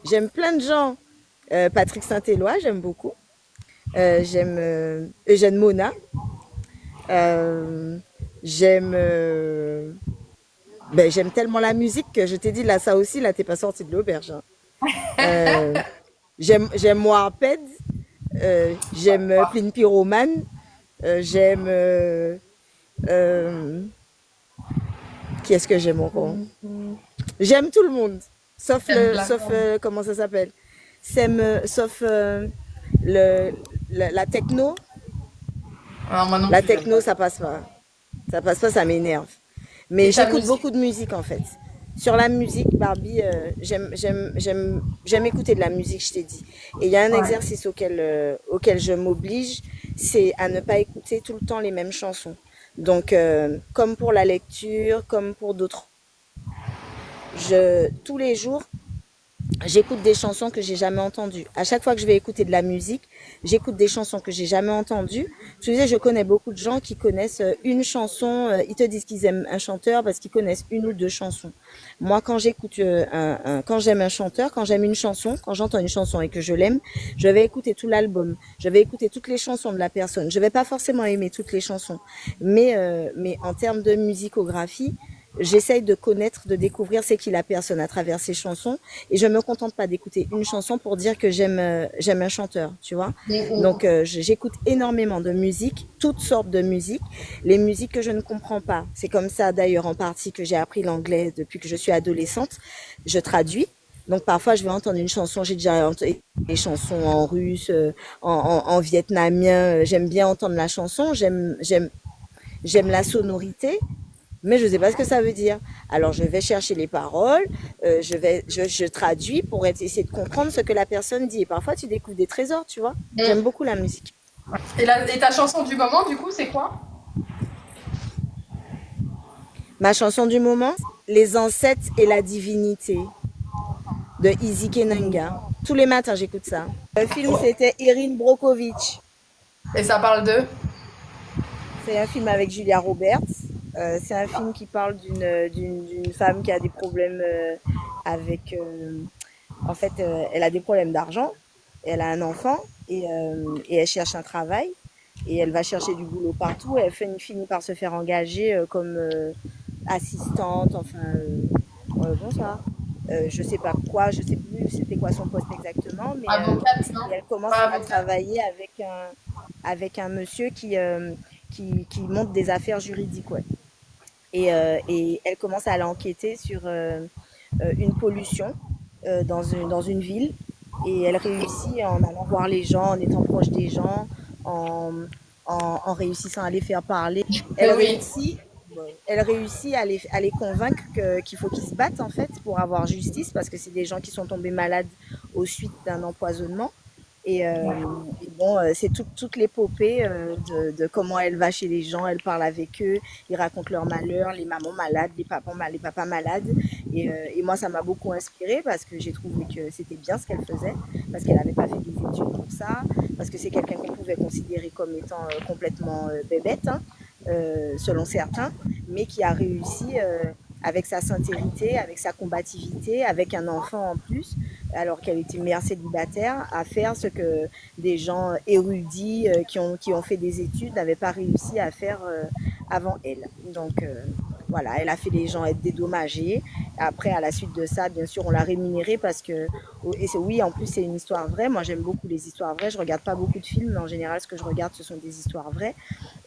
J'aime plein de gens. Patrick Saint-Éloi, j'aime beaucoup. J'aime Eugène Mona. Euh, j'aime j'aime tellement la musique que je t'ai dit là ça aussi là t'es pas sorti de l'auberge. Hein. Euh, j'aime Warped. J'aime Plin Pyroman. J'aime euh, qui est-ce que j'aime encore? J'aime tout le monde sauf comment ça s'appelle? Sauf la techno. Alors, moi non La plus, j'aime techno, pas. ça passe pas. Ça passe pas, ça m'énerve. Mais Et ta j'écoute musique? beaucoup de musique en fait. Sur la musique, Barbie, j'aime écouter de la musique, je t'ai dit. Et il y a un Ouais. exercice auquel je m'oblige, c'est à ne pas écouter tout le temps les mêmes chansons. Donc, comme pour la lecture, comme pour d'autres, tous les jours, j'écoute des chansons que j'ai jamais entendues. À chaque fois que je vais écouter de la musique, j'écoute des chansons que j'ai jamais entendues. Tu sais, je connais beaucoup de gens qui connaissent une chanson. Ils te disent qu'ils aiment un chanteur parce qu'ils connaissent une ou deux chansons. Moi, quand j'écoute quand j'aime un chanteur, quand j'aime une chanson, quand j'entends une chanson et que je l'aime, je vais écouter tout l'album. Je vais écouter toutes les chansons de la personne. Je vais pas forcément aimer toutes les chansons, mais en termes de musicographie, j'essaye de connaître, de découvrir c'est qui la personne à travers ses chansons et je me contente pas d'écouter une chanson pour dire que j'aime un chanteur, tu vois. Donc j'écoute énormément de musique, toutes sortes de musique, les musiques que je ne comprends pas. C'est comme ça d'ailleurs en partie que j'ai appris l'anglais depuis que je suis adolescente. Je traduis. Donc parfois je vais entendre une chanson, j'ai déjà entendu des chansons en russe, en vietnamien. J'aime bien entendre la chanson, j'aime la sonorité, mais je ne sais pas ce que ça veut dire. Alors je vais chercher les paroles, je traduis pour essayer de comprendre ce que la personne dit. Et parfois tu découvres des trésors, tu vois. J'aime beaucoup la musique. Et ta chanson du moment, du coup, c'est quoi? Ma chanson du moment, Les ancêtres et la divinité de Izzy Kenanga. Tous les matins j'écoute ça. Le film, c'était Erin Brockovich. Et ça parle de? C'est un film avec Julia Roberts. C'est un film qui parle d'une femme qui a des problèmes avec... en fait, elle a des problèmes d'argent. Elle a un enfant et elle cherche un travail. Et elle va chercher du boulot partout. Et elle finit par se faire engager comme assistante, enfin, bonsoir. Je sais pas quoi, je sais plus c'était quoi son poste exactement, mais Avocate, non? elle commence Pas à avocate. travailler avec un monsieur qui monte des affaires juridiques, ouais. Et elle commence à aller enquêter sur une pollution dans une ville. Et elle réussit en allant voir les gens, en étant proche des gens, en, en réussissant à les faire parler. Mais Elle oui. réussit, elle réussit à les convaincre qu'il faut qu'ils se battent en fait pour avoir justice parce que c'est des gens qui sont tombés malades aux suites d'un empoisonnement. Et bon, c'est toute l'épopée de comment elle va chez les gens, elle parle avec eux, ils racontent leurs malheurs, les mamans malades, les papas malades. Et moi, ça m'a beaucoup inspirée parce que j'ai trouvé que c'était bien ce qu'elle faisait, parce qu'elle n'avait pas fait des études pour ça, parce que c'est quelqu'un qu'on pouvait considérer comme étant complètement bébête, hein, selon certains, mais qui a réussi avec sa sincérité, avec sa combativité, avec un enfant en plus, alors qu'elle était mère célibataire, à faire ce que des gens érudits qui ont fait des études n'avaient pas réussi à faire avant elle. Donc voilà, elle a fait les gens être dédommagés. Après, à la suite de ça, bien sûr, on l'a rémunérée parce que, oui, en plus, c'est une histoire vraie. Moi, j'aime beaucoup les histoires vraies. Je regarde pas beaucoup de films, mais en général, ce que je regarde, ce sont des histoires vraies.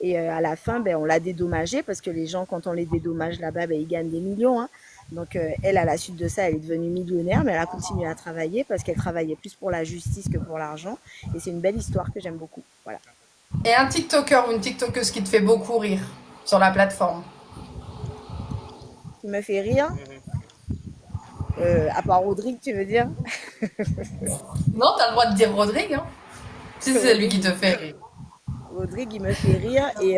Et à la fin, ben, on l'a dédommagée parce que les gens, quand on les dédommage là-bas, ben, ils gagnent des millions, hein. Donc, elle, à la suite de ça, elle est devenue millionnaire, mais elle a continué à travailler parce qu'elle travaillait plus pour la justice que pour l'argent. Et c'est une belle histoire que j'aime beaucoup. Voilà. Et un TikToker ou une TikTokeuse qui te fait beaucoup rire sur la plateforme? Qui me fait rire, à part Rodrigue, tu veux dire? Non, t'as le droit de dire Rodrigue, hein. Si c'est lui Rodrigue, qui te fait rire. Rodrigue, il me fait rire. Et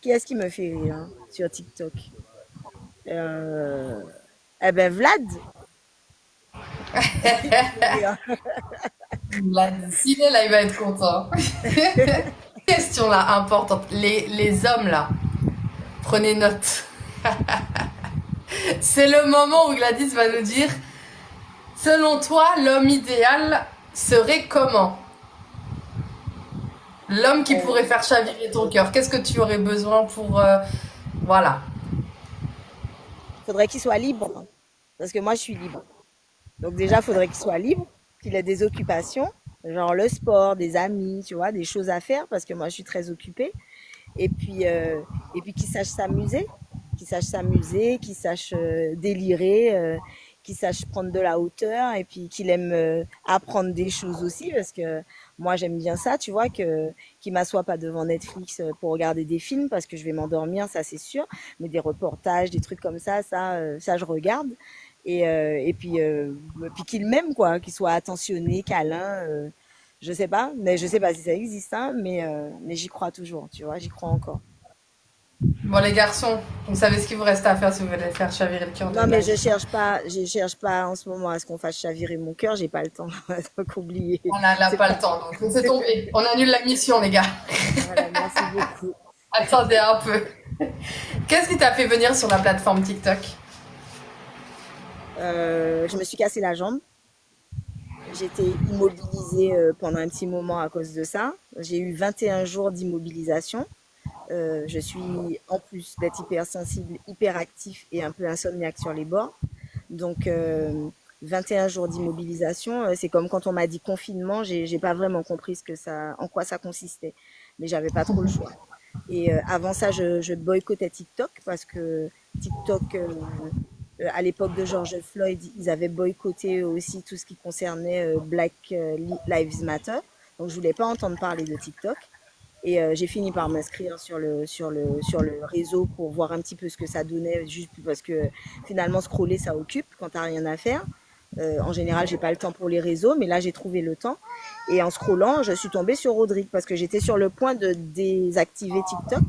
qui est-ce qui me fait rire hein, sur TikTok? Euh, eh ben, Vlad, il me fait rire. Là, s'il est là, il va être content. Question là, importante. Les hommes là, prenez note. C'est le moment où Gladys va nous dire, selon toi, l'homme idéal serait comment? L'homme qui pourrait faire chavirer ton cœur. Qu'est-ce que tu aurais besoin pour... voilà. Faudrait qu'il soit libre. Parce que moi, je suis libre. Donc déjà, il faudrait qu'il soit libre, qu'il ait des occupations, genre le sport, des amis, tu vois, des choses à faire, parce que moi, je suis très occupée. Et puis qu'il sache s'amuser, qu'il sache délirer, qu'il sache prendre de la hauteur, et puis qu'il aime apprendre des choses aussi, parce que moi, j'aime bien ça, tu vois, qu'il m'assoit pas devant Netflix pour regarder des films, parce que je vais m'endormir, ça c'est sûr, mais des reportages, des trucs comme ça je regarde. Et puis qu'il m'aime, quoi, qu'il soit attentionné, câlin. Je sais pas, mais je sais pas si ça existe, hein, mais j'y crois toujours, tu vois, j'y crois encore. Bon, les garçons, vous savez ce qu'il vous reste à faire si vous voulez faire chavirer le cœur de Non, mais Gladys. je cherche pas en ce moment à ce qu'on fasse chavirer mon cœur, j'ai pas le temps, donc oublier. On n'a là C'est pas pas, le temps, donc c'est tombé. On annule la mission, les gars. voilà, merci beaucoup. Attendez un peu. Qu'est-ce qui t'a fait venir sur la plateforme TikTok? Je me suis cassé la jambe. J'étais immobilisée pendant un petit moment à cause de ça. J'ai eu 21 jours d'immobilisation. Je suis, en plus d'être hypersensible, hyperactif et un peu insomniaque sur les bords. Donc, 21 jours d'immobilisation, c'est comme quand on m'a dit confinement, j'ai pas vraiment compris en quoi ça consistait. Mais j'avais pas trop le choix. Et avant ça, je boycottais TikTok parce que TikTok, à l'époque de George Floyd, ils avaient boycotté aussi tout ce qui concernait Black Lives Matter. Donc, je voulais pas entendre parler de TikTok. Et j'ai fini par m'inscrire sur le réseau pour voir un petit peu ce que ça donnait, juste parce que finalement, scroller, ça occupe quand t'as rien à faire. En général, j'ai pas le temps pour les réseaux, mais là, j'ai trouvé le temps. Et en scrollant, je suis tombée sur Rodrigue parce que j'étais sur le point de désactiver TikTok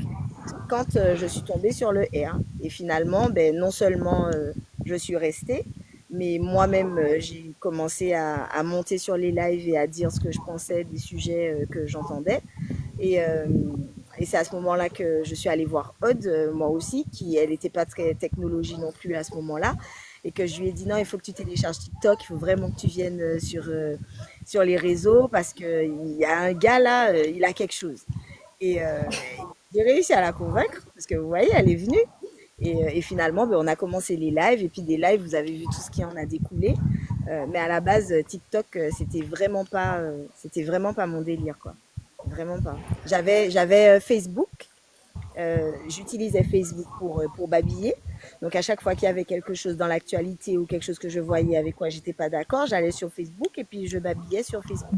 quand je suis tombée sur le R. Et finalement, ben, non seulement je suis restée, Mais moi-même, j'ai commencé à monter sur les lives et à dire ce que je pensais des sujets que j'entendais. Et, euh, et c'est à ce moment-là que je suis allée voir Aude, moi aussi, qui elle n'était pas très technologie non plus à ce moment-là, et que je lui ai dit non, il faut que tu télécharges TikTok, il faut vraiment que tu viennes sur les réseaux parce qu'il y a un gars là, il a quelque chose. Et j'ai réussi à la convaincre parce que vous voyez, elle est venue. Et finalement, ben, on a commencé les lives. Et puis des lives, vous avez vu tout ce qui en a découlé. Mais à la base, TikTok, c'était vraiment pas mon délire, quoi. Vraiment pas. J'avais Facebook. J'utilisais Facebook pour babiller. Donc à chaque fois qu'il y avait quelque chose dans l'actualité ou quelque chose que je voyais avec quoi j'étais pas d'accord, j'allais sur Facebook et puis je babillais sur Facebook.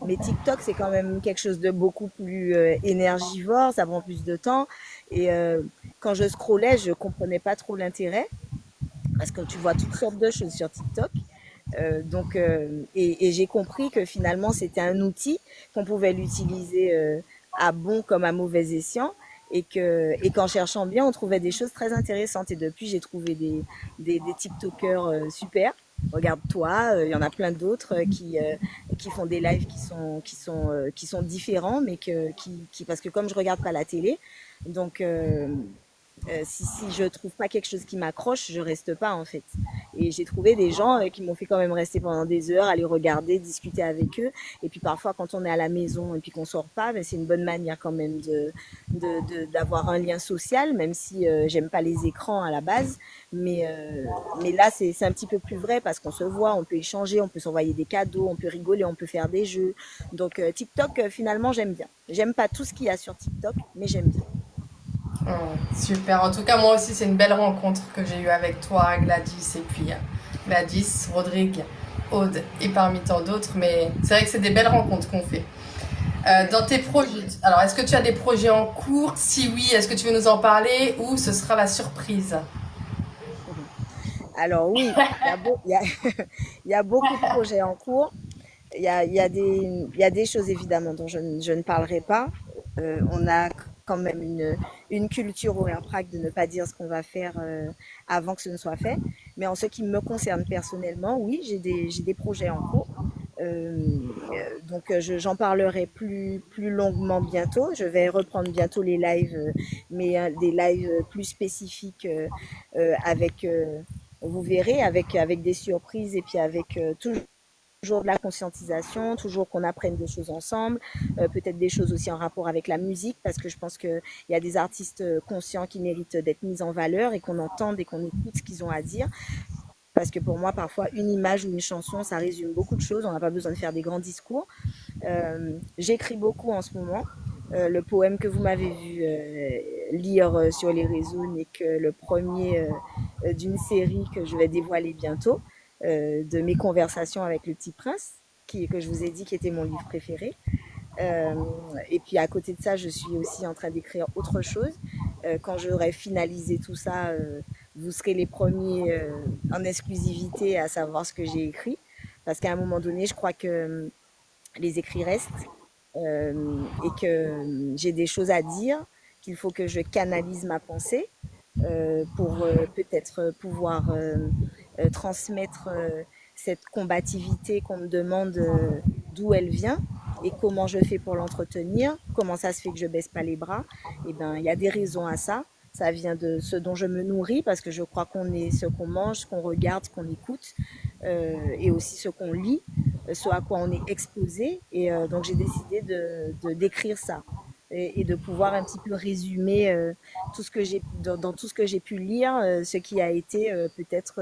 Mais TikTok, c'est quand même quelque chose de beaucoup plus énergivore, ça prend plus de temps. Et quand je scrollais, je comprenais pas trop l'intérêt parce que tu vois toutes sortes de choses sur TikTok. Et j'ai compris que finalement, c'était un outil qu'on pouvait l'utiliser à bon comme à mauvais escient. Et qu'en cherchant bien, on trouvait des choses très intéressantes. Et depuis, j'ai trouvé des TikTokers super. Regarde-toi, il y en a plein d'autres qui font des lives qui sont différents, mais parce que comme je regarde pas la télé, donc si je trouve pas quelque chose qui m'accroche, je reste pas en fait. Et j'ai trouvé des gens qui m'ont fait quand même rester pendant des heures, aller regarder, discuter avec eux. Et puis parfois, quand on est à la maison et puis qu'on sort pas, ben, c'est une bonne manière quand même d'avoir un lien social, même si j'aime pas les écrans à la base. Mais, euh, mais là, c'est un petit peu plus vrai parce qu'on se voit, on peut échanger, on peut s'envoyer des cadeaux, on peut rigoler, on peut faire des jeux. Donc TikTok, finalement, j'aime bien. J'aime pas tout ce qu'il y a sur TikTok, mais j'aime bien. Super. En tout cas, moi aussi, c'est une belle rencontre que j'ai eue avec toi, Gladys, et puis Gladys, Rodrigue, Aude, et parmi tant d'autres. Mais c'est vrai que c'est des belles rencontres qu'on fait. Dans tes projets, alors est-ce que tu as des projets en cours? Si oui, est-ce que tu veux nous en parler ou ce sera la surprise? Alors oui, il y a beaucoup de projets en cours. Il y a des choses évidemment dont je ne parlerai pas. On a quand même une culture au RPRAC de ne pas dire ce qu'on va faire avant que ce ne soit fait. Mais en ce qui me concerne personnellement, oui, j'ai des projets en cours. J'en parlerai plus longuement bientôt. Je vais reprendre bientôt les lives, mais des lives plus spécifiques avec, vous verrez, avec des surprises et puis avec toujours de la conscientisation, toujours qu'on apprenne des choses ensemble, peut-être des choses aussi en rapport avec la musique, parce que je pense qu'il y a des artistes conscients qui méritent d'être mis en valeur et qu'on entende et qu'on écoute ce qu'ils ont à dire. Parce que pour moi, parfois, une image ou une chanson, ça résume beaucoup de choses. On n'a pas besoin de faire des grands discours. J'écris beaucoup en ce moment. Le poème que vous m'avez vu lire sur les réseaux n'est que le premier d'une série que je vais dévoiler bientôt, de mes conversations avec le Petit Prince, que je vous ai dit qui était mon livre préféré. Euh, et puis à côté de ça, je suis aussi en train d'écrire autre chose. Quand j'aurai finalisé tout ça, vous serez les premiers en exclusivité à savoir ce que j'ai écrit. Parce qu'à un moment donné, je crois que les écrits restent et que j'ai des choses à dire, qu'il faut que je canalise ma pensée pour peut-être pouvoir transmettre cette combativité qu'on me demande d'où elle vient et comment je fais pour l'entretenir, comment ça se fait que je baisse pas les bras. Eh ben, il y a des raisons à ça. Ça vient de ce dont je me nourris parce que je crois qu'on est ce qu'on mange, ce qu'on regarde, ce qu'on écoute et aussi ce qu'on lit, ce à quoi on est exposé. Et donc j'ai décidé d'écrire ça et de pouvoir un petit peu résumer tout ce que dans tout ce que j'ai pu lire, ce qui a été peut-être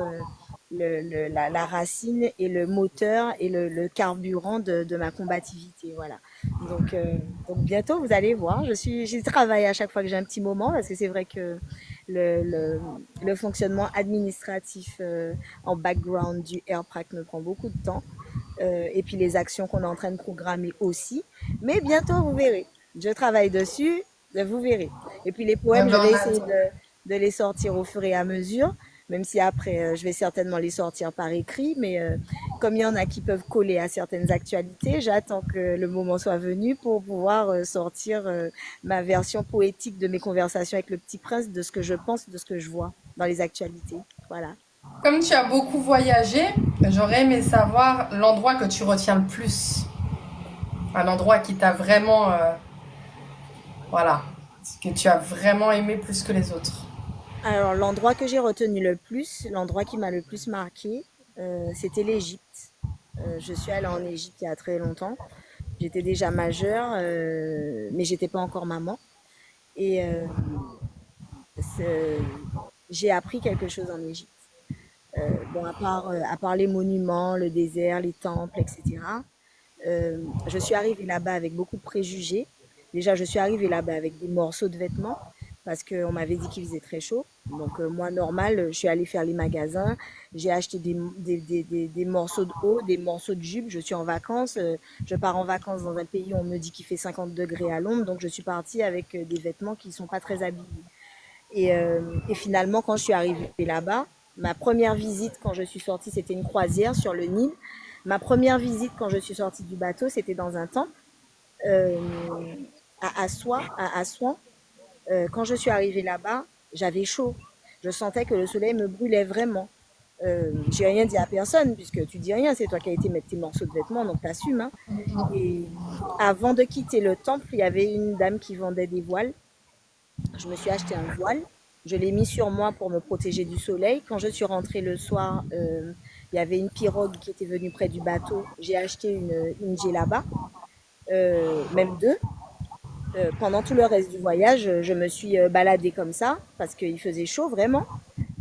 la racine et le moteur et le carburant de ma combativité. Voilà. Donc, euh, donc bientôt, vous allez voir. J'y travaille à chaque fois que j'ai un petit moment parce que c'est vrai que le, le, le fonctionnement administratif en background du AirPrac me prend beaucoup de temps. Et puis les actions qu'on est en train de programmer aussi. Mais bientôt, vous verrez. Je travaille dessus, vous verrez. Et puis les Eh poèmes, je ben, vais on essayer attend. de les sortir au fur et à mesure, même si après, je vais certainement les sortir par écrit. Mais comme il y en a qui peuvent coller à certaines actualités, j'attends que le moment soit venu pour pouvoir sortir ma version poétique de mes conversations avec le petit prince, de ce que je pense, de ce que je vois dans les actualités. Voilà. Comme tu as beaucoup voyagé, j'aurais aimé savoir l'endroit que tu retiens le plus. Un endroit qui t'a vraiment, voilà, que tu as vraiment aimé plus que les autres. Alors, l'endroit que j'ai retenu le plus, l'endroit qui m'a le plus marqué, c'était l'Égypte. Je suis allée en Égypte il y a très longtemps. J'étais déjà majeure, mais j'étais pas encore maman. Et c'est- j'ai appris quelque chose en Égypte. Bon, à part les monuments, le désert, les temples, etc. Je suis arrivée là-bas avec beaucoup de préjugés. Déjà, je suis arrivée là-bas avec des morceaux de vêtements parce qu'on m'avait dit qu'il faisait très chaud. Donc, moi, normal, je suis allée faire les magasins. J'ai acheté des morceaux de haut, des morceaux de jupe. Je suis en vacances. Je pars en vacances dans un pays où on me dit qu'il fait 50 degrés à l'ombre. Donc, je suis partie avec des vêtements qui ne sont pas très habillés. Et finalement, quand je suis arrivée là-bas, ma première visite quand je suis sortie, c'était une croisière sur le Nil. Ma première visite quand je suis sortie du bateau, c'était dans un temple euh, à Assouan. Quand je suis arrivée là-bas, j'avais chaud. Je sentais que le soleil me brûlait vraiment. J'ai rien dit à personne puisque tu dis rien, c'est toi qui as été mettre tes morceaux de vêtements, donc t'assumes. Hein. Et avant de quitter le temple, il y avait une dame qui vendait des voiles. Je me suis acheté un voile. Je l'ai mis sur moi pour me protéger du soleil. Quand je suis rentrée le soir, il y avait une pirogue qui était venue près du bateau. J'ai acheté une djellaba, même deux. Pendant tout le reste du voyage, je me suis baladée comme ça parce qu'il faisait chaud vraiment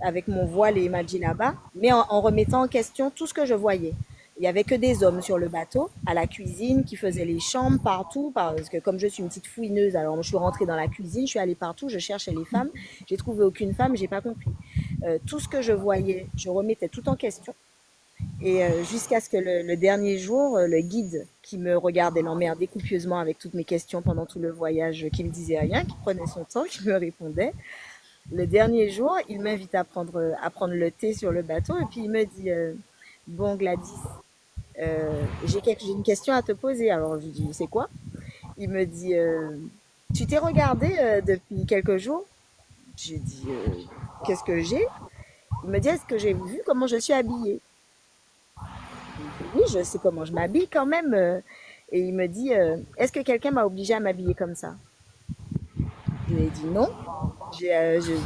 avec mon voile et ma djellaba, mais en remettant en question tout ce que je voyais. Il y avait que des hommes sur le bateau, à la cuisine, qui faisaient les chambres partout, parce que comme je suis une petite fouineuse, alors je suis rentrée dans la cuisine, je suis allée partout, je cherchais les femmes, j'ai trouvé aucune femme, j'ai pas compris. Tout ce que je voyais, je remettais tout en question. Et jusqu'à ce que le dernier jour, le guide qui me regardait l'emmerdait copieusement avec toutes mes questions pendant tout le voyage, qui me disait rien, qui prenait son temps, qui me répondait. Le dernier jour, il m'invite à prendre le thé sur le bateau et puis il me dit bon Gladys, j'ai une question à te poser. Alors je lui dis c'est quoi? Il me dit tu t'es regardé depuis quelques jours? J'ai dit qu'est-ce que j'ai? Il me dit est-ce que j'ai vu comment je suis habillée? Je lui dis oui, je sais comment je m'habille quand même. Et il me dit est-ce que quelqu'un m'a obligé à m'habiller comme ça? Je lui ai dit non.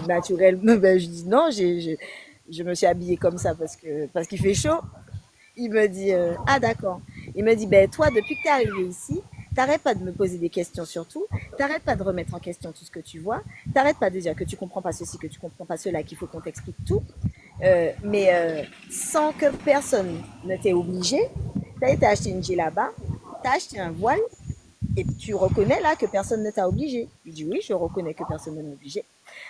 Naturellement, ben, je dis non, je me suis habillée comme ça parce qu'il fait chaud. Il me dit ah d'accord. Il me dit ben toi depuis que tu es arrivé ici, t'arrêtes pas de me poser des questions sur tout, t'arrêtes pas de remettre en question tout ce que tu vois, t'arrêtes pas de dire que tu comprends pas ceci, que tu comprends pas cela, qu'il faut qu'on t'explique tout, sans que personne ne t'ait obligé. T'as été acheter une djellaba, t'as acheté un voile et tu reconnais là que personne ne t'a obligé. Je dis oui, je reconnais que personne ne m'a obligé.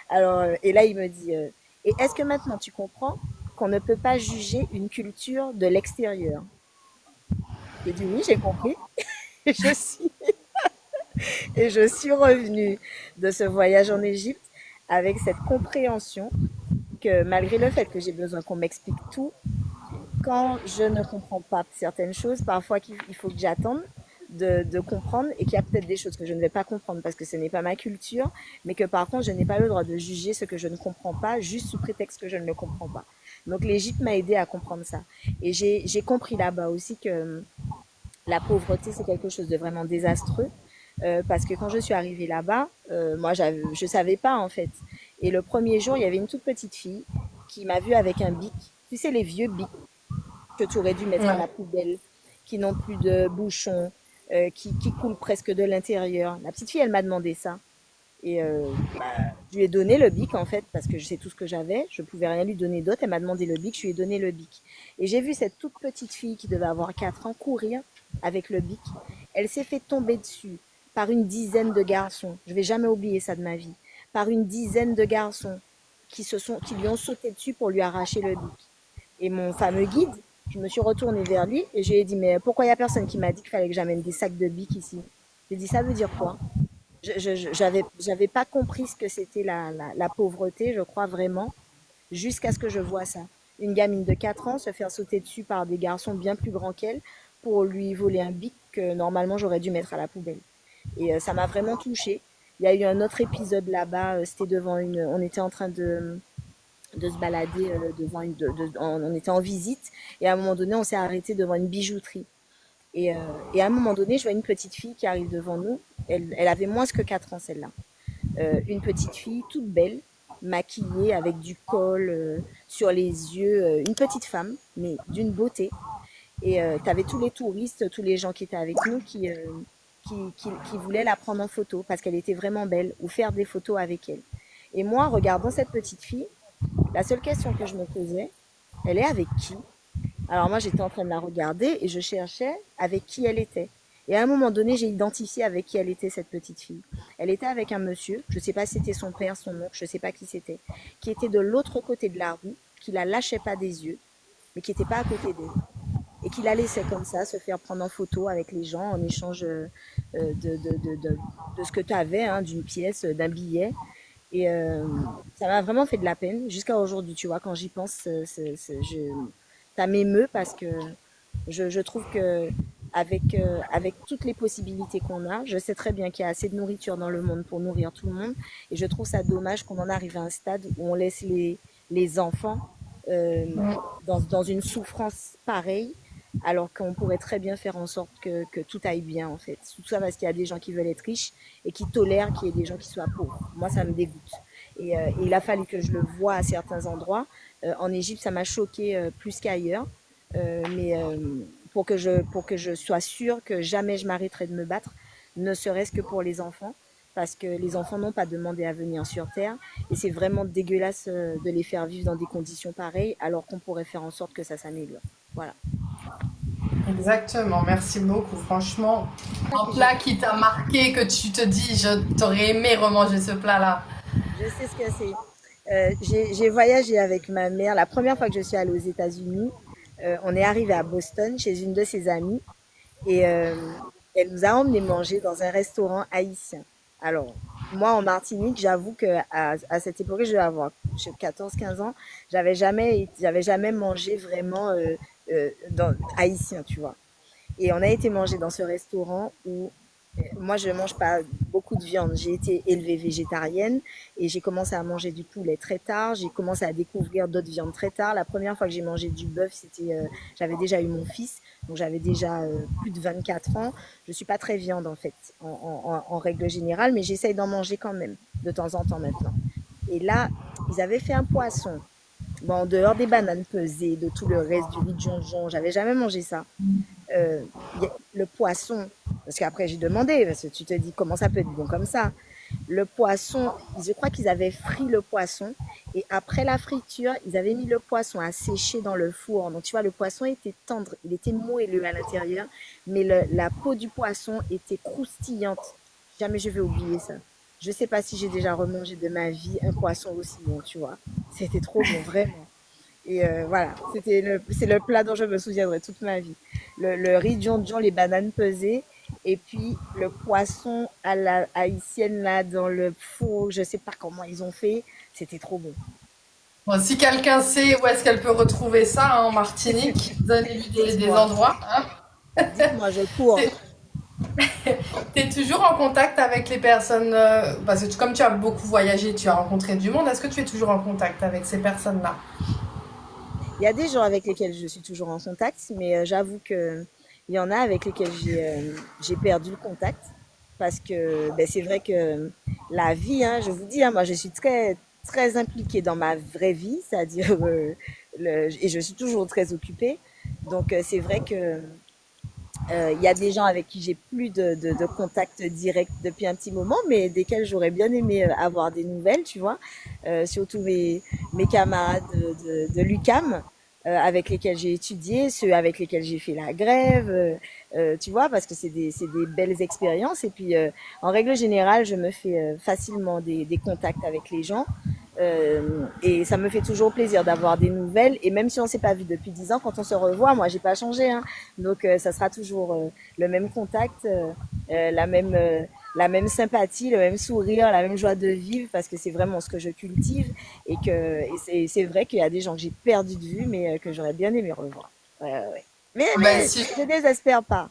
Alors, et là, il me dit, et est-ce que maintenant tu comprends qu'on ne peut pas juger une culture de l'extérieur? J'ai dit oui, j'ai compris. Et je suis, et je suis revenue de ce voyage en Égypte avec cette compréhension que malgré le fait que j'ai besoin qu'on m'explique tout, quand je ne comprends pas certaines choses, parfois il faut que j'attende de comprendre et qu'il y a peut-être des choses que je ne vais pas comprendre parce que ce n'est pas ma culture, mais que par contre, je n'ai pas le droit de juger ce que je ne comprends pas juste sous prétexte que je ne le comprends pas. Donc l'Égypte m'a aidé à comprendre ça. Et j'ai compris là-bas aussi que la pauvreté, c'est quelque chose de vraiment désastreux. Parce que quand je suis arrivée là-bas, moi, je savais pas en fait. Et le premier jour, il y avait une toute petite fille qui m'a vue avec un bic. Tu sais, les vieux bics que tu aurais dû mettre à Ouais. la poubelle, qui n'ont plus de bouchons, qui coulent presque de l'intérieur. La petite fille, elle m'a demandé ça. Et je lui ai donné le bic en fait, parce que je sais tout ce que j'avais. Je pouvais rien lui donner d'autre. Elle m'a demandé le bic, je lui ai donné le bic. Et j'ai vu cette toute petite fille qui devait avoir 4 ans courir avec le bic. Elle s'est fait tomber dessus par une dizaine de garçons. Je vais jamais oublier ça de ma vie. Par une dizaine de garçons qui lui ont sauté dessus pour lui arracher le bic. Et mon fameux guide, je me suis retournée vers lui et je lui ai dit, mais pourquoi il n'y a personne qui m'a dit qu'il fallait que j'amène des sacs de bic ici? J'ai dit, ça veut dire quoi? J'avais pas compris ce que c'était la pauvreté, je crois vraiment, jusqu'à ce que je vois ça. Une gamine de 4 ans se faire sauter dessus par des garçons bien plus grands qu'elle pour lui voler un bic que normalement j'aurais dû mettre à la poubelle. Et ça m'a vraiment touchée. Il y a eu un autre épisode là-bas, c'était devant une... On était en train de se balader devant on était en visite et à un moment donné, on s'est arrêté devant une bijouterie. Et à un moment donné, je vois une petite fille qui arrive devant nous. Elle avait moins que 4 ans, celle-là. Une petite fille toute belle, maquillée avec du col sur les yeux, une petite femme, mais d'une beauté. Et tu avais tous les touristes, tous les gens qui étaient avec nous qui voulaient la prendre en photo parce qu'elle était vraiment belle ou faire des photos avec elle. Et moi, en regardant cette petite fille, la seule question que je me posais, elle est avec qui? Alors moi, j'étais en train de la regarder et je cherchais avec qui elle était. Et à un moment donné, j'ai identifié avec qui elle était, cette petite fille. Elle était avec un monsieur, je ne sais pas si c'était son père, son oncle, je ne sais pas qui c'était, qui était de l'autre côté de la rue, qui la lâchait pas des yeux, mais qui n'était pas à côté d'elle. Et qui la laissait comme ça se faire prendre en photo avec les gens en échange de ce que tu avais, hein, d'une pièce, d'un billet. Et ça m'a vraiment fait de la peine jusqu'à aujourd'hui, tu vois, quand j'y pense, ça m'émeut parce que je trouve que avec toutes les possibilités qu'on a, je sais très bien qu'il y a assez de nourriture dans le monde pour nourrir tout le monde. Et je trouve ça dommage qu'on en arrive à un stade où on laisse les enfants euh, dans une souffrance pareille, alors qu'on pourrait très bien faire en sorte que tout aille bien, en fait. Tout ça parce qu'il y a des gens qui veulent être riches et qui tolèrent qu'il y ait des gens qui soient pauvres. Moi, ça me dégoûte. Et il a fallu que je le voie à certains endroits. En Égypte, ça m'a choqué plus qu'ailleurs. Mais pour que je sois sûre que jamais je m'arrêterai de me battre, ne serait-ce que pour les enfants, parce que les enfants n'ont pas demandé à venir sur Terre, et c'est vraiment dégueulasse de les faire vivre dans des conditions pareilles, alors qu'on pourrait faire en sorte que ça s'améliore. Voilà. Exactement, merci beaucoup. Franchement, un plat qui t'a marqué, que tu te dis, je t'aurais aimé remanger ce plat-là. Je sais ce que c'est. J'ai voyagé avec ma mère. La première fois que je suis allée aux États-Unis, on est arrivé à Boston chez une de ses amies et elle nous a emmené manger dans un restaurant haïtien. Alors, moi en Martinique, j'avoue que à cette époque, je devais avoir 14-15 ans, j'avais jamais mangé vraiment haïtien, tu vois. Et on a été manger dans ce restaurant où moi, je ne mange pas beaucoup de viande. J'ai été élevée végétarienne et j'ai commencé à manger du poulet très tard. J'ai commencé à découvrir d'autres viandes très tard. La première fois que j'ai mangé du bœuf, j'avais déjà eu mon fils, donc j'avais déjà plus de 24 ans. Je suis pas très viande en fait, en règle générale, mais j'essaye d'en manger quand même de temps en temps maintenant. Et là, ils avaient fait un poisson. Bon, en dehors des bananes pesées, de tout le reste du riz de jonjon, j'avais jamais mangé ça. Le poisson, parce qu'après j'ai demandé, parce que tu te dis comment ça peut être bon comme ça. Le poisson, je crois qu'ils avaient frit le poisson et après la friture, ils avaient mis le poisson à sécher dans le four. Donc tu vois, le poisson était tendre, il était moelleux à l'intérieur, mais la peau du poisson était croustillante. Jamais je vais oublier ça. Je sais pas si j'ai déjà remangé de ma vie un poisson aussi bon, tu vois. C'était trop bon, vraiment. Et voilà, c'est le plat dont je me souviendrai toute ma vie. Le riz djon, les bananes pesées, et puis le poisson à la haïtienne là dans le four, je sais pas comment ils ont fait, c'était trop bon. Bon, si quelqu'un sait où est-ce qu'elle peut retrouver ça, hein, en Martinique, donnez-lui des Dites-moi, endroits. Hein. dites-moi, je cours. T'es toujours en contact avec les personnes, parce que comme tu as beaucoup voyagé, tu as rencontré du monde, est-ce que tu es toujours en contact avec ces personnes-là? Il y a des gens avec lesquels je suis toujours en contact, mais j'avoue que il y en a avec lesquels j'ai perdu le contact parce que ben, c'est vrai que la vie, hein, je vous dis, hein, moi je suis très impliquée dans ma vraie vie, c'est-à-dire et je suis toujours très occupée. Donc c'est vrai que il y a des gens avec qui j'ai plus de contact direct depuis un petit moment, mais desquels j'aurais bien aimé avoir des nouvelles, tu vois. Surtout mes camarades de l'UCAM, avec lesquels j'ai étudié, ceux avec lesquels j'ai fait la grève, tu vois, parce que c'est des belles expériences. Et puis, en règle générale, je me fais facilement des contacts avec les gens. Et ça me fait toujours plaisir d'avoir des nouvelles. Et même si on ne s'est pas vu depuis 10 ans, quand on se revoit, moi, j'ai pas changé, hein. Donc, ça sera toujours le même contact, la même sympathie, le même sourire, la même joie de vivre, parce que c'est vraiment ce que je cultive. C'est vrai qu'il y a des gens que j'ai perdu de vue, mais que j'aurais bien aimé revoir. Ouais, ouais, ouais. Ben, Mais si, je désespère pas.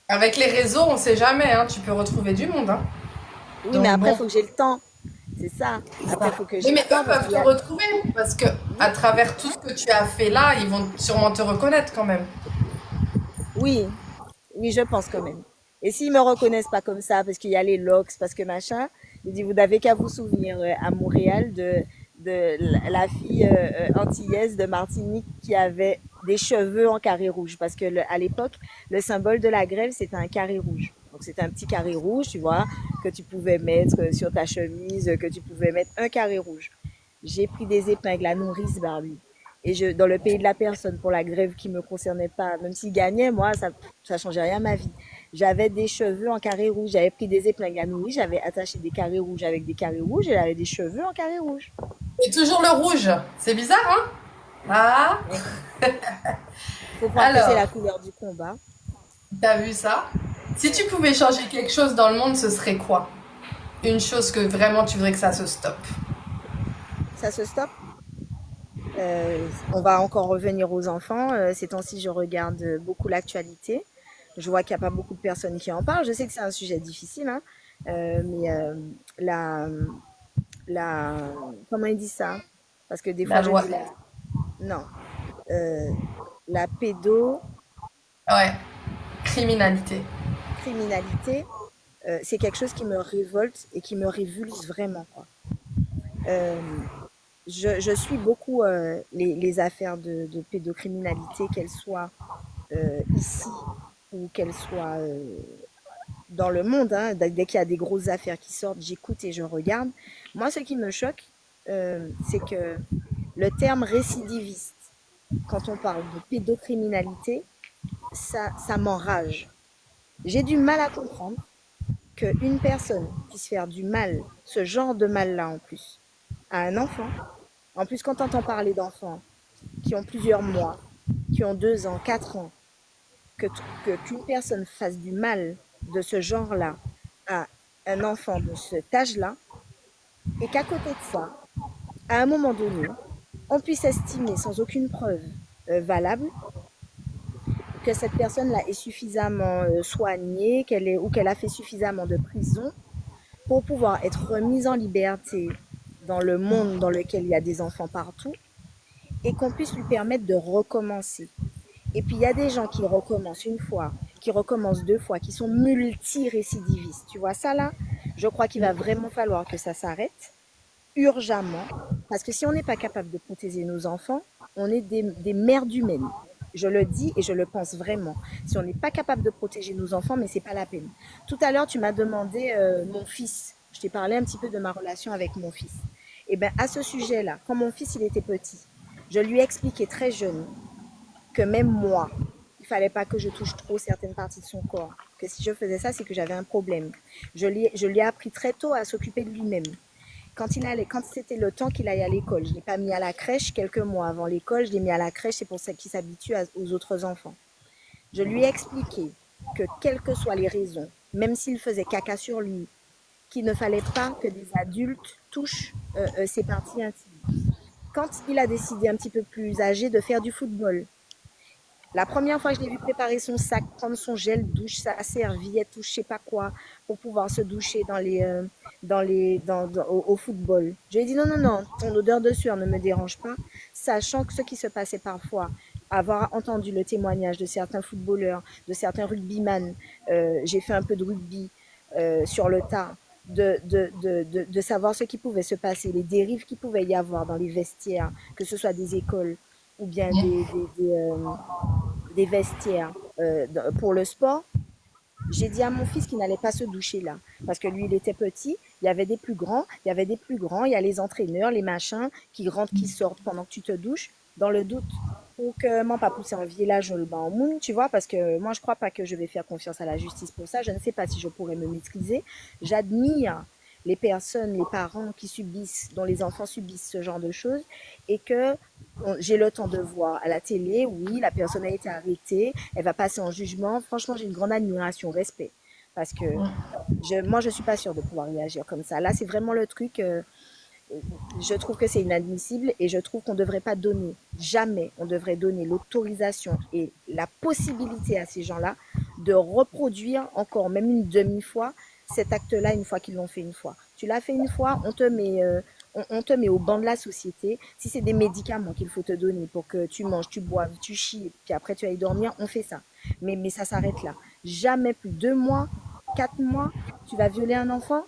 avec les réseaux, on sait jamais, hein, tu peux retrouver du monde. Hein. Oui, mais Donc après, il bon, faut que j'ai le temps. C'est ça. C'est Après, il ça. faut que Oui, j'y mais crois eux parce peuvent qu'il te y a... retrouver parce que à travers tout ce que tu as fait là, ils vont sûrement te reconnaître quand même. Oui, oui, je pense quand même. Et s'ils me reconnaissent pas comme ça, parce qu'il y a les locks, parce que machin, je dis, vous n'avez qu'à vous souvenir à Montréal de la fille antillaise de Martinique qui avait des cheveux en carré rouge. Parce que à l'époque, le symbole de la grève, c'était un carré rouge. Donc c'était un petit carré rouge, tu vois, que tu pouvais mettre sur ta chemise, que tu pouvais mettre un carré rouge. J'ai pris des épingles à nourrice Barbie. Et dans le pays de la personne, pour la grève qui me concernait pas, même s'il gagnait, moi, ça changeait rien à ma vie. J'avais des cheveux en carré rouge, j'avais pris des épingles à nourrice, j'avais attaché des carrés rouges avec des carrés rouges, et j'avais des cheveux en carré rouge. Et toujours le rouge. C'est bizarre, hein? Ah, Il faut croire que c'est la alors, couleur du combat. t'as vu ça? Si tu pouvais changer quelque chose dans le monde, ce serait quoi? Une chose que vraiment tu voudrais que ça se stoppe. Ça se stoppe. On va encore revenir aux enfants. Ces temps-ci, je regarde beaucoup l'actualité. Je vois qu'il n'y a pas beaucoup de personnes qui en parlent. Je sais que c'est un sujet difficile, hein, mais la, la, comment il dit ça? Parce que des La fois, je loi. dis la, non, euh, la Ouais. Criminalité. pédocriminalité, c'est quelque chose qui me révolte et qui me révulse vraiment, quoi. Euh, je suis beaucoup les affaires de pédocriminalité, qu'elles soient ici ou qu'elles soient dans le monde, hein. Dès qu'il y a des grosses affaires qui sortent, j'écoute et je regarde. Moi, ce qui me choque, c'est que le terme récidiviste, quand on parle de pédocriminalité, ça m'enrage. J'ai du mal à comprendre qu'une personne puisse faire du mal, ce genre de mal-là en plus, à un enfant. En plus, quand on entend parler d'enfants qui ont plusieurs mois, qui ont 2 ans, 4 ans, qu'une personne fasse du mal de ce genre-là à un enfant de cet âge-là, et qu'à côté de ça, à un moment donné, on puisse estimer sans aucune preuve valable que cette personne-là est suffisamment soignée, ou qu'elle a fait suffisamment de prison pour pouvoir être remise en liberté dans le monde dans lequel il y a des enfants partout et qu'on puisse lui permettre de recommencer. Et puis il y a des gens qui recommencent une fois, qui recommencent 2 fois, qui sont multirécidivistes. Tu vois ça là? Je crois qu'il va vraiment falloir que ça s'arrête urgemment, parce que si on n'est pas capable de protéger nos enfants, on est des merdes humaines. Je le dis et je le pense vraiment. Si on n'est pas capable de protéger nos enfants, mais c'est pas la peine. Tout à l'heure, tu m'as demandé mon fils. Je t'ai parlé un petit peu de ma relation avec mon fils. Et bien, à ce sujet-là, quand mon fils il était petit, je lui ai expliqué très jeune que même moi, il fallait pas que je touche trop certaines parties de son corps. Que si je faisais ça, c'est que j'avais un problème. Je lui ai appris très tôt à s'occuper de lui-même. Quand c'était le temps qu'il aille à l'école, je ne l'ai pas mis à la crèche quelques mois avant l'école, je l'ai mis à la crèche, c'est pour ça qu'il s'habitue aux autres enfants. Je lui ai expliqué que quelles que soient les raisons, même s'il faisait caca sur lui, qu'il ne fallait pas que des adultes touchent ses parties intimes. Quand il a décidé un petit peu plus âgé de faire du football, la première fois que je l'ai vu préparer son sac, prendre son gel douche, sa serviette ou je sais pas quoi, pour pouvoir se doucher au football. Je lui ai dit non, non, non, ton odeur de sueur ne me dérange pas, sachant que ce qui se passait parfois, avoir entendu le témoignage de certains footballeurs, de certains rugbyman, j'ai fait un peu de rugby sur le tas, de savoir ce qui pouvait se passer, les dérives qui pouvaient y avoir dans les vestiaires, que ce soit des écoles ou bien des vestiaires pour le sport, j'ai dit à mon fils qu'il n'allait pas se doucher là. Parce que lui, il était petit, il y avait des plus grands, il y a les entraîneurs, les machins qui rentrent, qui sortent pendant que tu te douches. Dans le doute, pour que moi pas pousser un village le bain au monde, tu vois, parce que moi je crois pas que je vais faire confiance à la justice pour ça. Je ne sais pas si je pourrais me maîtriser. J'admire les personnes, les parents qui subissent, dont les enfants subissent ce genre de choses, et que j'ai le temps de voir à la télé, oui, la personne a été arrêtée, elle va passer en jugement. Franchement, j'ai une grande admiration, respect. Parce que moi, je suis pas sûre de pouvoir réagir comme ça. Là, c'est vraiment le truc. Je trouve que c'est inadmissible et je trouve qu'on ne devrait pas donner, jamais on devrait donner l'autorisation et la possibilité à ces gens-là de reproduire encore, même une demi-fois, cet acte-là une fois qu'ils l'ont fait une fois. Tu l'as fait une fois, on te met au banc de la société. Si c'est des médicaments qu'il faut te donner pour que tu manges, tu boives, tu chies, puis après tu ailles dormir, on fait ça. Mais ça s'arrête là. Jamais plus 2 mois, 4 mois, tu vas violer un enfant,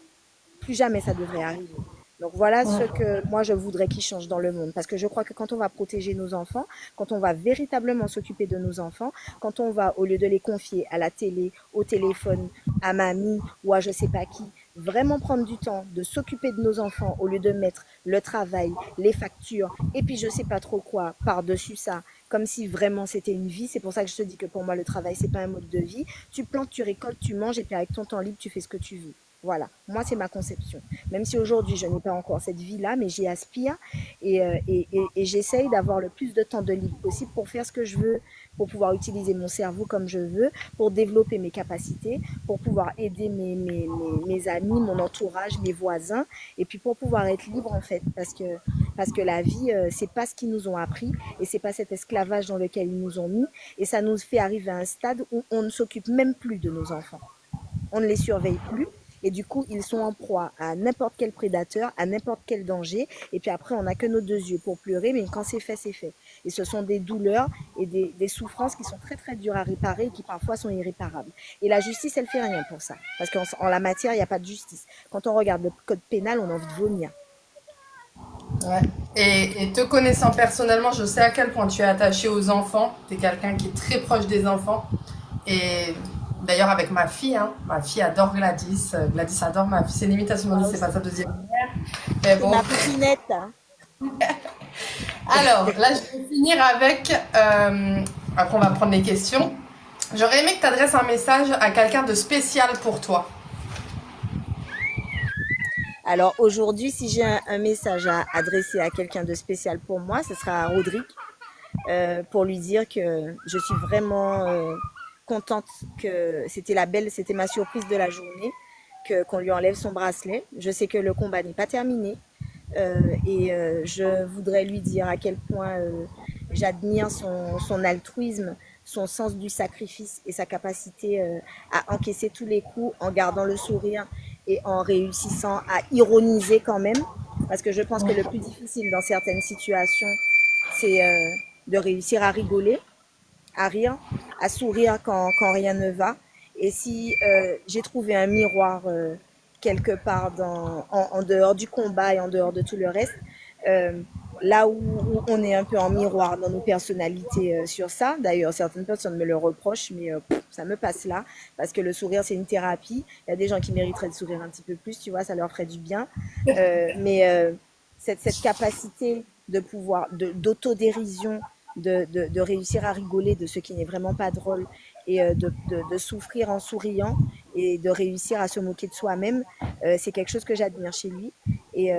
plus jamais ça devrait arriver. Donc voilà ce que moi je voudrais qu'il change dans le monde. Parce que je crois que quand on va protéger nos enfants, quand on va véritablement s'occuper de nos enfants, quand on va, au lieu de les confier à la télé, au téléphone, à mamie ou à je sais pas qui, vraiment prendre du temps de s'occuper de nos enfants au lieu de mettre le travail, les factures et puis je sais pas trop quoi par-dessus ça, comme si vraiment c'était une vie. C'est pour ça que je te dis que pour moi le travail c'est pas un mode de vie. Tu plantes, tu récoltes, tu manges et puis avec ton temps libre tu fais ce que tu veux. Voilà, moi c'est ma conception. Même si aujourd'hui je n'ai pas encore cette vie-là, mais j'y aspire et j'essaye d'avoir le plus de temps de libre possible pour faire ce que je veux, pour pouvoir utiliser mon cerveau comme je veux, pour développer mes capacités, pour pouvoir aider mes amis, mon entourage, mes voisins, et puis pour pouvoir être libre en fait, parce que la vie, c'est pas ce qu'ils nous ont appris, et c'est pas cet esclavage dans lequel ils nous ont mis, et ça nous fait arriver à un stade où on ne s'occupe même plus de nos enfants. On ne les surveille plus. Et du coup, ils sont en proie à n'importe quel prédateur, à n'importe quel danger. Et puis après, on n'a que nos 2 yeux pour pleurer, mais quand c'est fait, c'est fait. Et ce sont des douleurs et des souffrances qui sont très très dures à réparer et qui parfois sont irréparables. Et la justice, elle fait rien pour ça. Parce qu'en la matière, il n'y a pas de justice. Quand on regarde le code pénal, on a envie de vomir. Ouais. Et te connaissant personnellement, je sais à quel point tu es attaché aux enfants. Tu es quelqu'un qui est très proche des enfants. Et d'ailleurs, avec ma fille adore Gladys. Gladys adore ma fille. C'est une imitation, Moi c'est pas aussi. sa deuxième mère. Mais C'est bon. ma poutinette. Hein. Alors, là, je vais finir avec. Après, on va prendre les questions. J'aurais aimé que tu adresses un message à quelqu'un de spécial pour toi. Alors aujourd'hui, si j'ai un message à adresser à quelqu'un de spécial pour moi, ce sera à Rodrigue. Pour lui dire que je suis vraiment contente que c'était ma surprise de la journée, qu'on lui enlève son bracelet. Je sais que le combat n'est pas terminé je voudrais lui dire à quel point j'admire son altruisme, son sens du sacrifice et sa capacité à encaisser tous les coups en gardant le sourire et en réussissant à ironiser quand même. Parce que je pense que le plus difficile dans certaines situations, c'est de réussir à rigoler, à rire, à sourire quand rien ne va. Et si j'ai trouvé un miroir quelque part en dehors du combat et en dehors de tout le reste, euh, là où on est un peu en miroir dans nos personnalités sur ça, d'ailleurs certaines personnes me le reprochent, mais ça me passe là, parce que le sourire c'est une thérapie. Il y a des gens qui mériteraient de sourire un petit peu plus, tu vois, ça leur ferait du bien. Mais cette capacité de pouvoir, d'autodérision, de réussir à rigoler de ce qui n'est vraiment pas drôle et de souffrir en souriant et de réussir à se moquer de soi-même, c'est quelque chose que j'admire chez lui et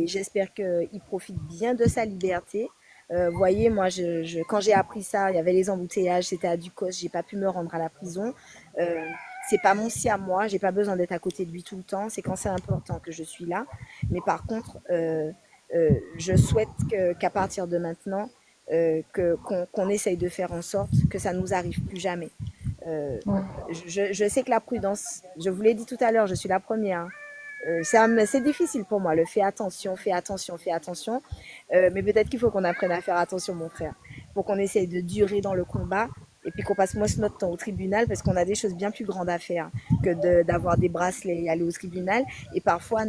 j'espère qu'il profite bien de sa liberté. Voyez, moi, quand j'ai appris ça, il y avait les embouteillages, c'était à Ducos, j'ai pas pu me rendre à la prison. Euh, c'est pas mon si à moi, j'ai pas besoin d'être à côté de lui tout le temps. C'est quand c'est important que je suis là. Mais par contre, je souhaite qu'à partir de maintenant, qu'on essaye de faire en sorte que ça nous arrive plus jamais. Euh, Ouais. je sais que la prudence, je vous l'ai dit tout à l'heure, je suis la première. C'est difficile pour moi, le fais attention, fais attention, fais attention. Mais peut-être qu'il faut qu'on apprenne à faire attention, mon frère. Pour qu'on essaye de durer dans le combat et puis qu'on passe moins notre temps au tribunal parce qu'on a des choses bien plus grandes à faire que d'avoir des bracelets et aller au tribunal. Et parfois,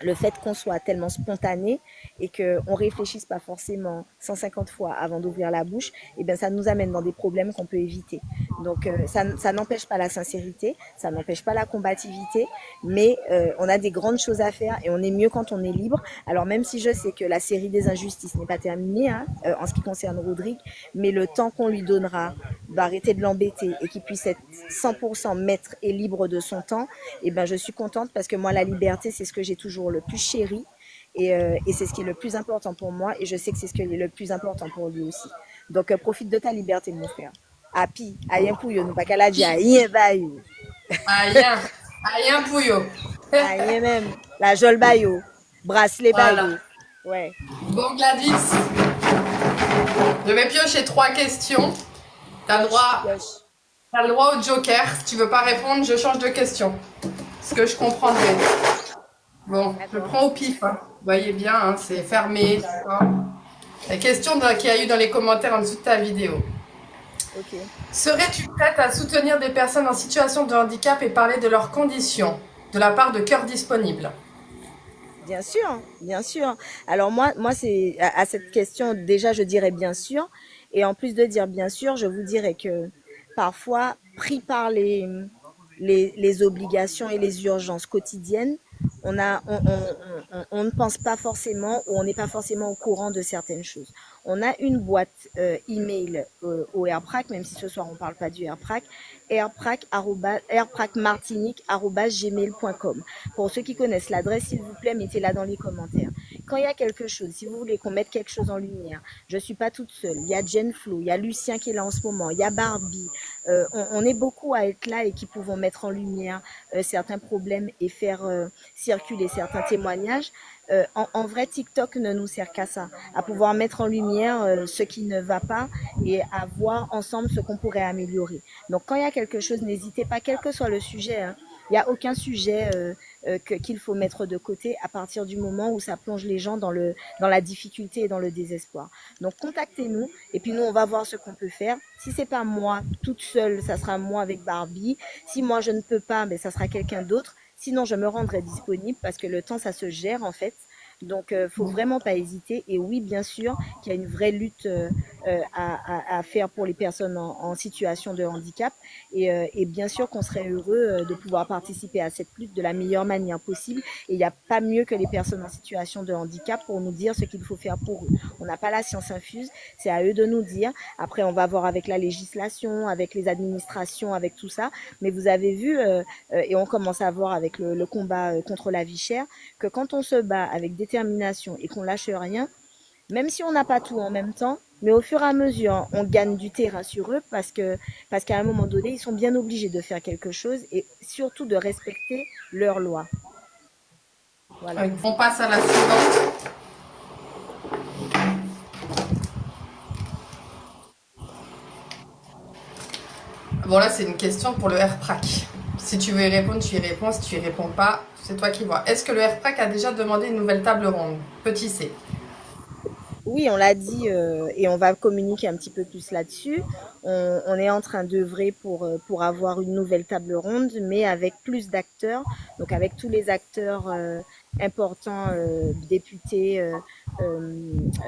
le fait qu'on soit tellement spontané et qu'on réfléchisse pas forcément 150 fois avant d'ouvrir la bouche, eh bien ça nous amène dans des problèmes qu'on peut éviter. Donc ça n'empêche pas la sincérité, ça n'empêche pas la combativité, mais on a des grandes choses à faire et on est mieux quand on est libre. Alors même si je sais que la série des injustices n'est pas terminée hein, en ce qui concerne Rodrigue, mais le temps qu'on lui donnera d'arrêter de l'embêter et qu'il puisse être 100% maître et libre de son temps, eh ben je suis contente parce que moi la liberté c'est ce que j'ai toujours le plus chéri et c'est ce qui est le plus important pour moi et je sais que c'est ce qui est le plus important pour lui aussi. Donc profite de ta liberté mon frère. Api, ayen pou yo, nou pa kaladji ayen ba yo. Aïe, aïe, pouillot. Ayen même, la jol ba yo, bracelet ba Voilà. yo. Ouais. Bon, Gladys, je vais piocher 3 questions. T'as le Yosh, droit, yosh. t'as le droit au joker. Si tu veux pas répondre, je change de question. ce que je comprendrais. Bon, je D'accord. prends au pif, hein. Vous voyez bien, hein, c'est fermé, d'accord. La question qu'il y a eu dans les commentaires en dessous de ta vidéo. Ok. Serais-tu prête à soutenir des personnes en situation de handicap et parler de leurs conditions de la part de Cœur Disponible? Bien sûr, bien sûr. Alors moi c'est à cette question, déjà, je dirais bien sûr. Et en plus de dire bien sûr, je vous dirais que parfois, pris par les obligations et les urgences quotidiennes, on ne pense pas forcément ou on n'est pas forcément au courant de certaines choses. On a une boîte email au AirPrac, même si ce soir on ne parle pas du AirPrac, airpracmartinique@gmail.com. Pour ceux qui connaissent l'adresse, s'il vous plaît, mettez-la dans les commentaires. Quand il y a quelque chose, si vous voulez qu'on mette quelque chose en lumière, je ne suis pas toute seule. Il y a Jen Flo, il y a Lucien qui est là en ce moment, il y a Barbie. On est beaucoup à être là et qui pouvons mettre en lumière certains problèmes et faire circuler certains témoignages. En vrai, TikTok ne nous sert qu'à ça, à pouvoir mettre en lumière ce qui ne va pas et à voir ensemble ce qu'on pourrait améliorer. Donc, quand il y a quelque chose, n'hésitez pas, quel que soit le sujet, hein. Il n'y a aucun sujet qu'il faut mettre de côté à partir du moment où ça plonge les gens dans la difficulté et dans le désespoir. Donc contactez-nous et puis nous on va voir ce qu'on peut faire. Si c'est pas moi toute seule, ça sera moi avec Barbie. Si moi je ne peux pas, ben, ça sera quelqu'un d'autre. Sinon je me rendrai disponible parce que le temps ça se gère en fait. Donc faut vraiment pas hésiter. Et oui bien sûr qu'il y a une vraie lutte à faire pour les personnes en situation de handicap. Et bien sûr qu'on serait heureux de pouvoir participer à cette lutte de la meilleure manière possible. Et il n'y a pas mieux que les personnes en situation de handicap pour nous dire ce qu'il faut faire pour eux. On n'a pas la science infuse, c'est à eux de nous dire. Après, on va voir avec la législation, avec les administrations, avec tout ça. Mais vous avez vu, et on commence à voir avec le combat contre la vie chère, que quand on se bat avec détermination et qu'on lâche rien, même si on n'a pas tout en même temps, mais au fur et à mesure, on gagne du terrain sur eux parce qu'à un moment donné, ils sont bien obligés de faire quelque chose et surtout de respecter leurs lois. Voilà. On passe à la suivante. Bon, là, c'est une question pour le AirPrac. Si tu veux y répondre, tu y réponds. Si tu y réponds pas, c'est toi qui vois. Est-ce que le AirPrac a déjà demandé une nouvelle table ronde? Petit C. Oui, on l'a dit et on va communiquer un petit peu plus là-dessus. On est en train d'œuvrer pour avoir une nouvelle table ronde, mais avec plus d'acteurs, donc avec tous les acteurs importants, députés, euh,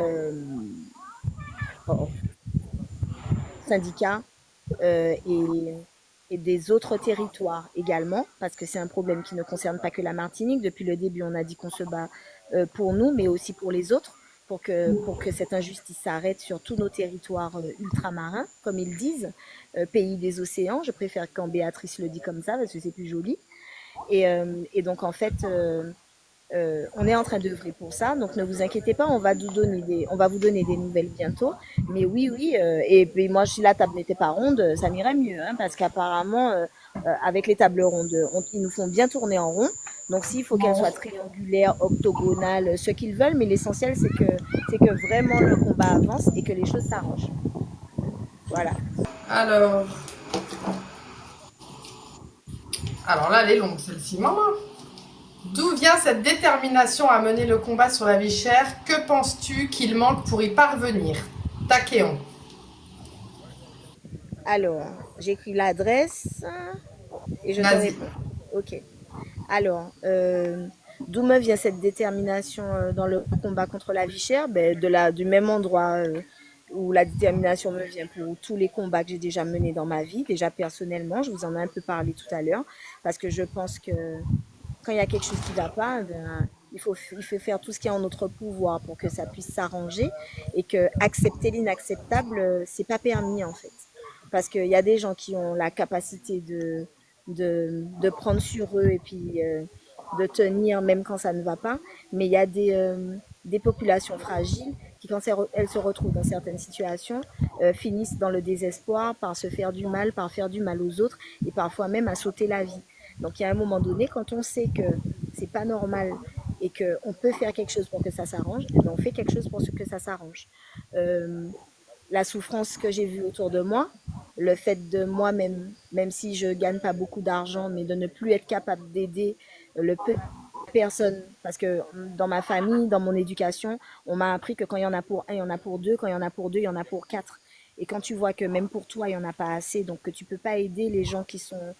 euh, oh, syndicats et des autres territoires également, parce que c'est un problème qui ne concerne pas que la Martinique. Depuis le début, on a dit qu'on se bat pour nous, mais aussi pour les autres, pour que cette injustice s'arrête sur tous nos territoires ultramarins, comme ils disent, pays des océans. Je préfère quand Béatrice le dit comme ça, parce que c'est plus joli. Et donc, en fait, on est en train d'œuvrer pour ça, donc ne vous inquiétez pas, on va vous donner des nouvelles bientôt. Mais oui, oui, et puis moi, si la table n'était pas ronde, ça m'irait mieux, hein, parce qu'apparemment, avec les tables rondes, ils nous font bien tourner en rond. Donc s'il faut qu'elles soient triangulaires, octogonales, ce qu'ils veulent, mais l'essentiel c'est que vraiment le combat avance et que les choses s'arrangent. Voilà. Alors, alors là, elle est longue, celle-ci. Maman. D'où vient cette détermination à mener le combat sur la vie chère? Que penses-tu qu'il manque pour y parvenir? Taquéon. Alors, j'écris l'adresse et je te Vas-y. réponds. Ok. Alors, d'où me vient cette détermination dans le combat contre la vie chère? Ben, du même endroit où la détermination me vient pour tous les combats que j'ai déjà menés dans ma vie, déjà personnellement, je vous en ai un peu parlé tout à l'heure, parce que je pense que quand il y a quelque chose qui ne va pas, ben, il faut faire tout ce qui est en notre pouvoir pour que ça puisse s'arranger et que accepter l'inacceptable, c'est pas permis en fait. Parce qu'il y a des gens qui ont la capacité de prendre sur eux et puis de tenir même quand ça ne va pas. Mais il y a des populations fragiles qui, quand elles se retrouvent dans certaines situations, finissent dans le désespoir par se faire du mal, par faire du mal aux autres et parfois même à sauter la vie. Donc il y a un moment donné, quand on sait que c'est pas normal et qu'on peut faire quelque chose pour que ça s'arrange, eh bien, on fait quelque chose pour que ça s'arrange. La souffrance que j'ai vue autour de moi, le fait de moi-même, même si je gagne pas beaucoup d'argent, mais de ne plus être capable d'aider le peu de personnes, parce que dans ma famille, dans mon éducation, on m'a appris que quand il y en a pour un, il y en a pour deux, quand il y en a pour deux, il y en a pour quatre. Et quand tu vois que même pour toi, il n'y en a pas assez, donc que tu peux pas aider les gens qui sont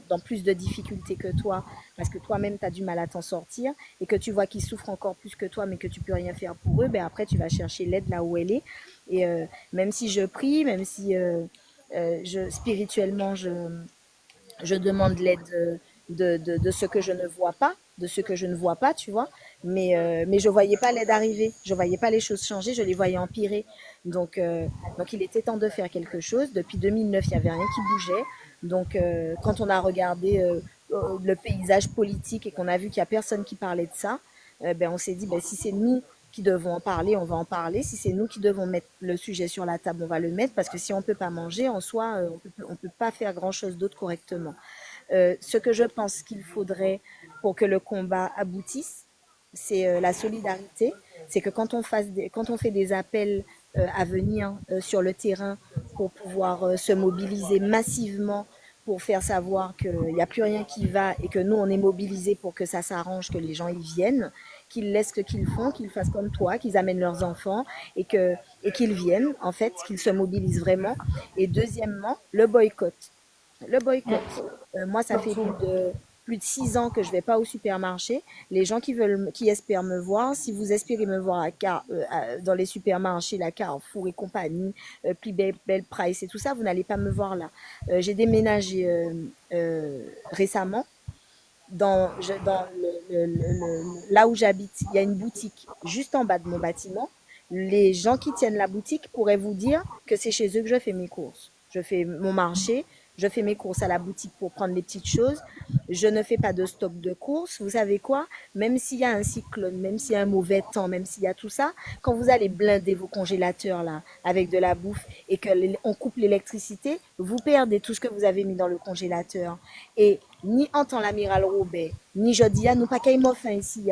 dans plus de difficultés que toi, parce que toi-même, tu as du mal à t'en sortir, et que tu vois qu'ils souffrent encore plus que toi, mais que tu peux rien faire pour eux, ben après, tu vas chercher l'aide là où elle est. Et même si je prie, même si spirituellement, je demande l'aide de ce que je ne vois pas, de ce que je ne vois pas, tu vois. Mais je voyais pas l'aide arriver, je voyais pas les choses changer, je les voyais empirer. Donc il était temps de faire quelque chose. Depuis 2009, il n'y avait rien qui bougeait. Donc quand on a regardé le paysage politique et qu'on a vu qu'il n'y a personne qui parlait de ça, ben, on s'est dit, ben, si c'est nous qui devons en parler, on va en parler. Si c'est nous qui devons mettre le sujet sur la table, on va le mettre, parce que si on ne peut pas manger, en soi, on peut pas faire grand-chose d'autre correctement. Ce que je pense qu'il faudrait pour que le combat aboutisse, c'est la solidarité. C'est que quand on fait des appels à venir sur le terrain pour pouvoir se mobiliser massivement pour faire savoir qu'il n'y a plus rien qui va et que nous, on est mobilisés pour que ça s'arrange, que les gens y viennent, qu'ils laissent ce qu'ils font, qu'ils fassent comme toi, qu'ils amènent leurs enfants et qu'ils viennent, en fait, qu'ils se mobilisent vraiment. Et deuxièmement, le boycott. Le boycott. Moi, ça fait plus de 6 ans que je vais pas au supermarché. Les gens qui espèrent me voir, si vous espérez me voir dans les supermarchés, la Carrefour et compagnie, puis Belle Price et tout ça, vous n'allez pas me voir là. J'ai déménagé récemment là où j'habite. Il y a une boutique juste en bas de mon bâtiment. Les gens qui tiennent la boutique pourraient vous dire que c'est chez eux que je fais mes courses. Je fais mon marché, je fais mes courses à la boutique pour prendre les petites choses. Je ne fais pas de stock de courses. Vous savez quoi? Même s'il y a un cyclone, même s'il y a un mauvais temps, même s'il y a tout ça, quand vous allez blinder vos congélateurs là avec de la bouffe et que on coupe l'électricité, vous perdez tout ce que vous avez mis dans le congélateur. Et ni en temps l'amiral Robert, ni Jodia, nous pas qu'il faim ici.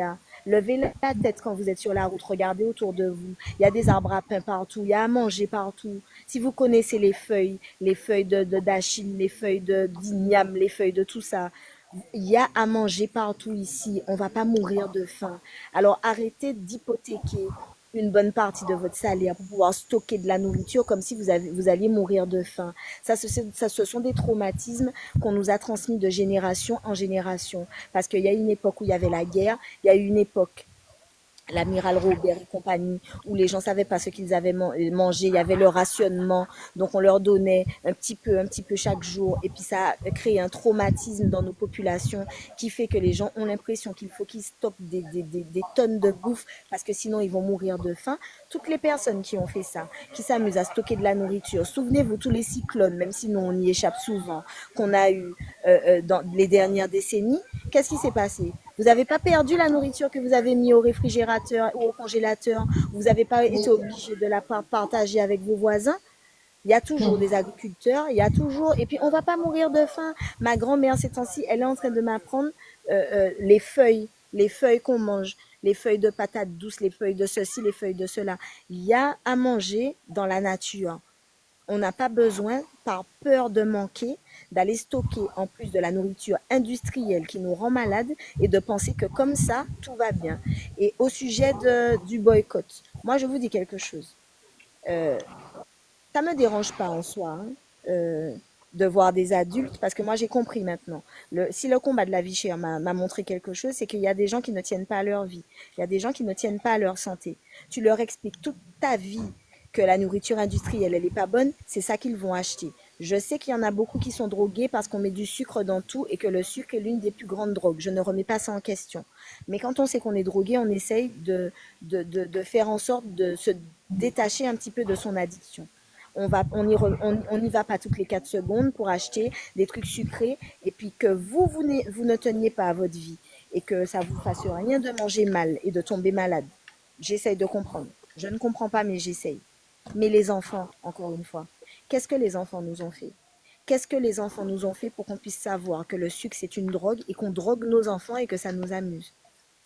Levez la tête quand vous êtes sur la route, regardez autour de vous. Il y a des arbres à pain partout, il y a à manger partout. Si vous connaissez les feuilles d'achille, les feuilles d'igname, les feuilles de tout ça, il y a à manger partout ici. On va pas mourir de faim. Alors arrêtez d'hypothéquer une bonne partie de votre salaire pour pouvoir stocker de la nourriture comme si vous alliez mourir de faim. Ce sont des traumatismes qu'on nous a transmis de génération en génération. Parce qu'il y a une époque où il y avait la guerre, il y a eu une époque l'amiral Robert et compagnie, où les gens savaient pas ce qu'ils avaient mangé, il y avait le rationnement, donc on leur donnait un petit peu chaque jour, et puis ça a créé un traumatisme dans nos populations qui fait que les gens ont l'impression qu'il faut qu'ils stockent des tonnes de bouffe parce que sinon ils vont mourir de faim. Toutes les personnes qui ont fait ça, qui s'amusent à stocker de la nourriture, souvenez-vous tous les cyclones, même si nous on y échappe souvent, qu'on a eu dans les dernières décennies, qu'est-ce qui s'est passé? Vous n'avez pas perdu la nourriture que vous avez mis au réfrigérateur ou au congélateur. Vous n'avez pas été obligé de la partager avec vos voisins. Il y a toujours des agriculteurs, il y a toujours... Et puis, on ne va pas mourir de faim. Ma grand-mère, ces temps-ci, elle est en train de m'apprendre les feuilles qu'on mange, les feuilles de patates douces, les feuilles de ceci, les feuilles de cela. Il y a à manger dans la nature. On n'a pas besoin, par peur de manquer, d'aller stocker en plus de la nourriture industrielle qui nous rend malades et de penser que comme ça, tout va bien. Et au sujet du boycott, moi je vous dis quelque chose. Euh, Ça me dérange pas en soi de voir des adultes parce que moi j'ai compris maintenant. Si le combat de la vie chère m'a montré quelque chose, c'est qu'il y a des gens qui ne tiennent pas à leur vie. Il y a des gens qui ne tiennent pas à leur santé. Tu leur expliques toute ta vie que la nourriture industrielle, elle n'est pas bonne, c'est ça qu'ils vont acheter. Je sais qu'il y en a beaucoup qui sont drogués parce qu'on met du sucre dans tout et que le sucre est l'une des plus grandes drogues. Je ne remets pas ça en question. Mais quand on sait qu'on est drogué, on essaye de faire en sorte de se détacher un petit peu de son addiction. On n'y va pas toutes les 4 secondes pour acheter des trucs sucrés et puis que vous ne teniez pas à votre vie et que ça vous fasse rien de manger mal et de tomber malade. J'essaye de comprendre. Je ne comprends pas, mais j'essaye. Mais les enfants, encore une fois, qu'est-ce que les enfants nous ont fait? Qu'est-ce que les enfants nous ont fait pour qu'on puisse savoir que le sucre c'est une drogue et qu'on drogue nos enfants et que ça nous amuse?